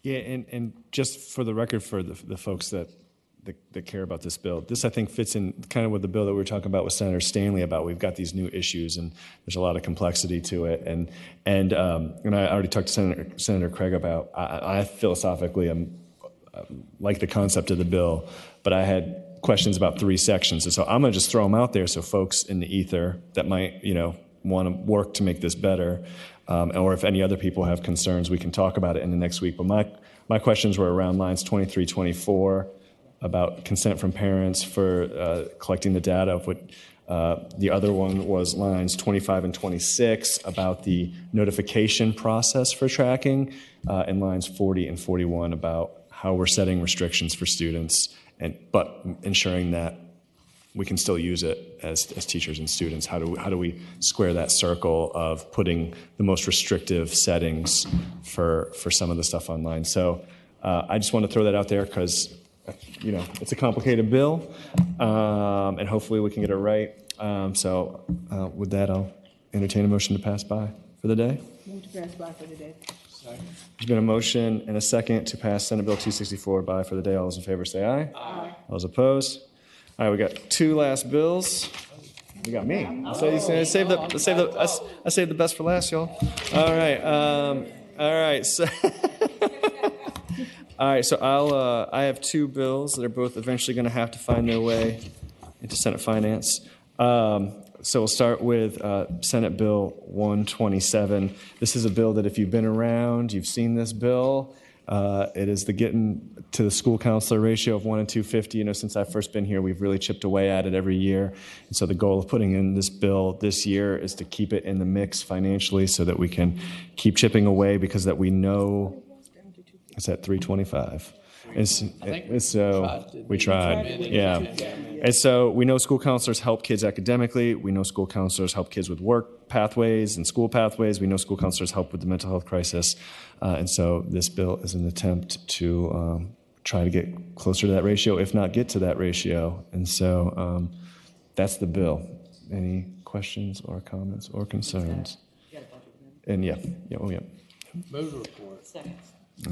Yeah, and just for the record, for the folks that care about this bill, this I think fits in kind of with the bill that we were talking about with Senator Stanley about. We've got these new issues and there's a lot of complexity to it. And I already talked to Senator Craig about. I philosophically am like the concept of the bill, but I had questions about 3 sections, and so I'm going to just throw them out there so folks in the ether that might want to work to make this better. Or if any other people have concerns, we can talk about it in the next week. But my questions were around lines 23, 24, about consent from parents for collecting the data. The other one was lines 25 and 26 about the notification process for tracking, and lines 40 and 41 about how we're setting restrictions for students, but ensuring that we can still use it as teachers and students. How do we square that circle of putting the most restrictive settings for some of the stuff online? So I just want to throw that out there because it's a complicated bill, and hopefully we can get it right. With that, I'll entertain a motion to pass by for the day. Move to pass by for the day. There's been a motion and a second to pass Senate Bill 264 by for the day. All those in favor say aye. Aye. All those opposed? All right, we got two last bills. You got me. I saved the best for last, y'all. All right. All right. So, all right. So I have two bills that are both eventually going to have to find their way into Senate Finance. So we'll start with Senate Bill 127. This is a bill that if you've been around, you've seen this bill. It is the getting to the school counselor ratio of 1 in 250. You know, since I've first been here, we've really chipped away at it every year. And so the goal of putting in this bill this year is to keep it in the mix financially so that we can keep chipping away, because that we know it's at 325. And so we tried. Yeah. And so we know school counselors help kids academically. We know school counselors help kids with work pathways and school pathways. We know school counselors help with the mental health crisis. And so this bill is an attempt to try to get closer to that ratio, if not get to that ratio. And so that's the bill. Any questions or comments or concerns? And yeah. Move the report. Second.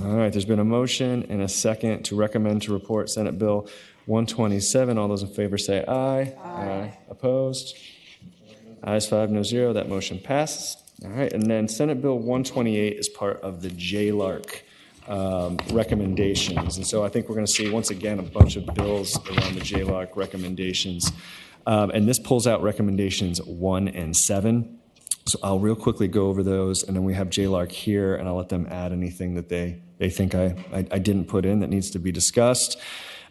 All right, there's been a motion and a second to recommend to report Senate Bill 127. All those in favor say aye. Aye. Opposed? Ayes 5, no 0. That motion passes. All right, and then Senate Bill 128 is part of the JLARC recommendations. And so I think we're going to see, once again, a bunch of bills around the JLARC recommendations. And this pulls out recommendations 1 and 7. So I'll real quickly go over those, and then we have JLARC here, and I'll let them add anything that they think I didn't put in that needs to be discussed.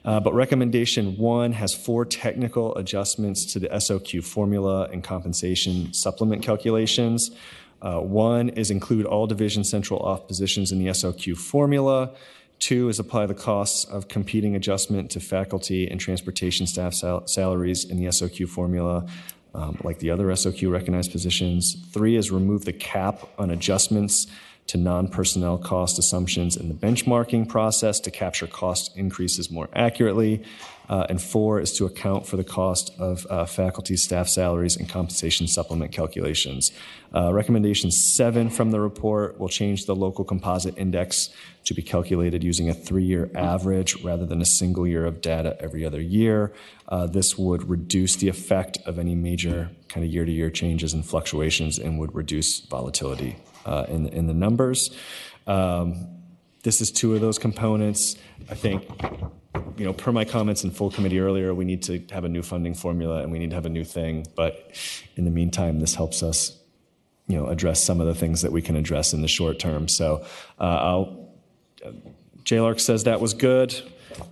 But recommendation 1 has 4 technical adjustments to the SOQ formula and compensation supplement calculations. 1 is include all division central off positions in the SOQ formula. 2 is apply the costs of competing adjustment to faculty and transportation staff salaries in the SOQ formula, like the other SOQ recognized positions. 3 is remove the cap on adjustments to non-personnel cost assumptions in the benchmarking process to capture cost increases more accurately. And 4 is to account for the cost of faculty, staff salaries, and compensation supplement calculations. Recommendation 7 from the report will change the local composite index to be calculated using a 3-year average rather than a single year of data every other year. This would reduce the effect of any major kind of year-to-year changes and fluctuations and would reduce volatility in the numbers. This is 2 of those components. I think, you know, per my comments in full committee earlier, we need to have a new funding formula and we need to have a new thing. But in the meantime, this helps us, you know, address some of the things that we can address in the short term. So JLARC says that was good.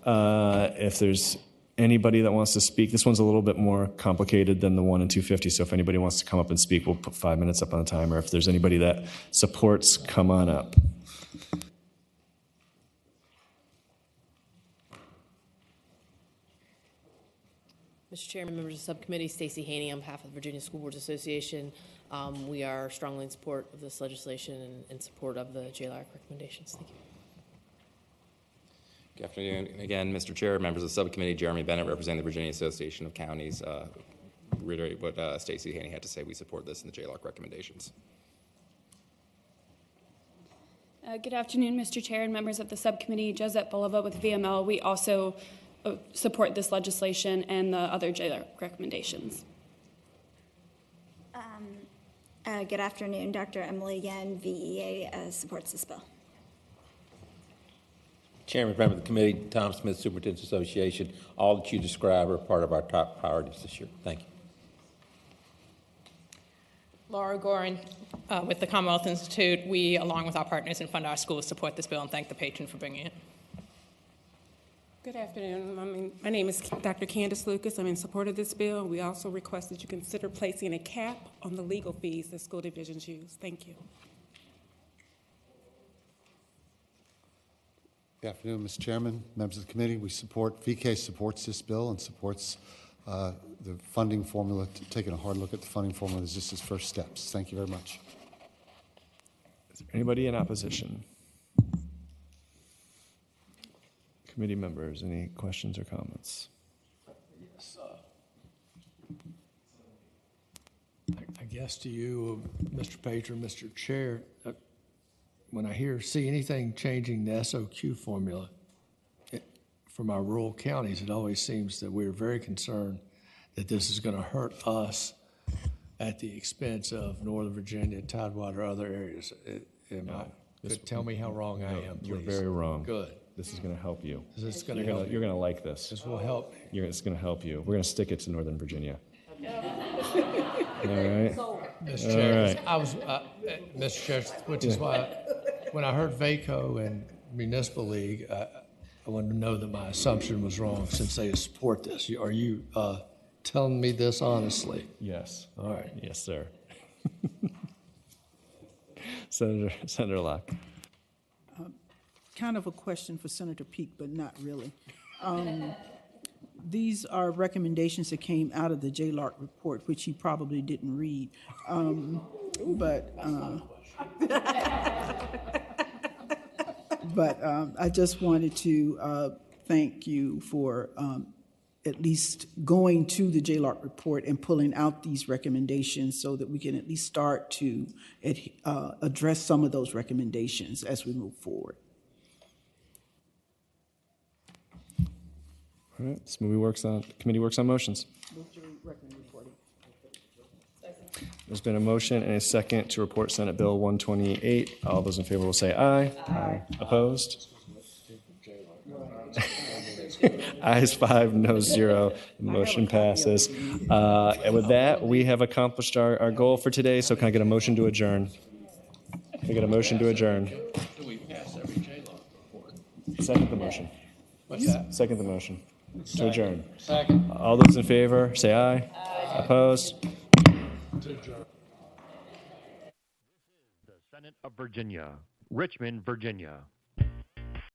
If there's anybody that wants to speak, this one's a little bit more complicated than the 1 in 250. So if anybody wants to come up and speak, we'll put 5 minutes up on the timer. If there's anybody that supports, come on up. Mr. Chairman, members of the subcommittee, Stacey Haney on behalf of the Virginia School Boards Association. We are strongly in support of this legislation and in support of the JLARC recommendations. Thank you. Good afternoon. Again, Mr. Chair, members of the subcommittee, Jeremy Bennett, representing the Virginia Association of Counties. Reiterate what Stacey Haney had to say. We support this in the JLARC recommendations. Good afternoon, Mr. Chair and members of the subcommittee. Josette Bulova with VML. We also support this legislation and the other JLARC recommendations. Good afternoon, Dr. Emily Yen, VEA, supports this bill. Chairman, member of the committee, Tom Smith, Superintendent's Association. All that you describe are part of our top priorities this year. Thank you. Laura Gorin with the Commonwealth Institute. We, along with our partners in Fund Our Schools, support this bill and thank the patron for bringing it. Good afternoon. My name is Dr. Candace Lucas. I'm in support of this bill. We also request that you consider placing a cap on the legal fees that school divisions use. Thank you. Good afternoon, Mr. Chairman, members of the committee. VK supports this bill and supports the funding formula, taking a hard look at the funding formula is just its first steps. Thank you very much. Is there anybody in opposition? Committee members, any questions or comments? Yes. I guess to you, Mr. Patron, Mr. Chair, when I see anything changing the SOQ formula from our rural counties, it always seems that we're very concerned that this is going to hurt us at the expense of Northern Virginia, Tidewater, other areas. Tell me how wrong I am, please. You're very wrong. Good. This is going to help you. This is going to help. You're going to like this. This will help me. It's going to help you. We're going to stick it to Northern Virginia. All right. Mr. Chair, Mr. Chair, which is why when I heard VACO and Municipal League, I wanted to know that my assumption was wrong since they support this. Are you telling me this honestly? Yes. All right. Yes, sir. Senator Locke. Kind of a question for Senator Peake, but not really. These are recommendations that came out of the JLARC report, which he probably didn't read. But I just wanted to thank you for at least going to the JLARC report and pulling out these recommendations so that we can at least start to address some of those recommendations as we move forward. All right, this committee works on motions. There's been a motion and a second to report Senate Bill 128. All those in favor will say aye. Aye. Opposed? Ayes 5, no 0. The motion passes. And with that, we have accomplished our goal for today. So can I get a motion to adjourn? Can I get a motion to adjourn? Do we pass every JLARC report? Second the motion. What's that? Second the motion. To adjourn. Second. All those in favor, say aye. Aye. Opposed? To adjourn. The Senate of Virginia, Richmond, Virginia.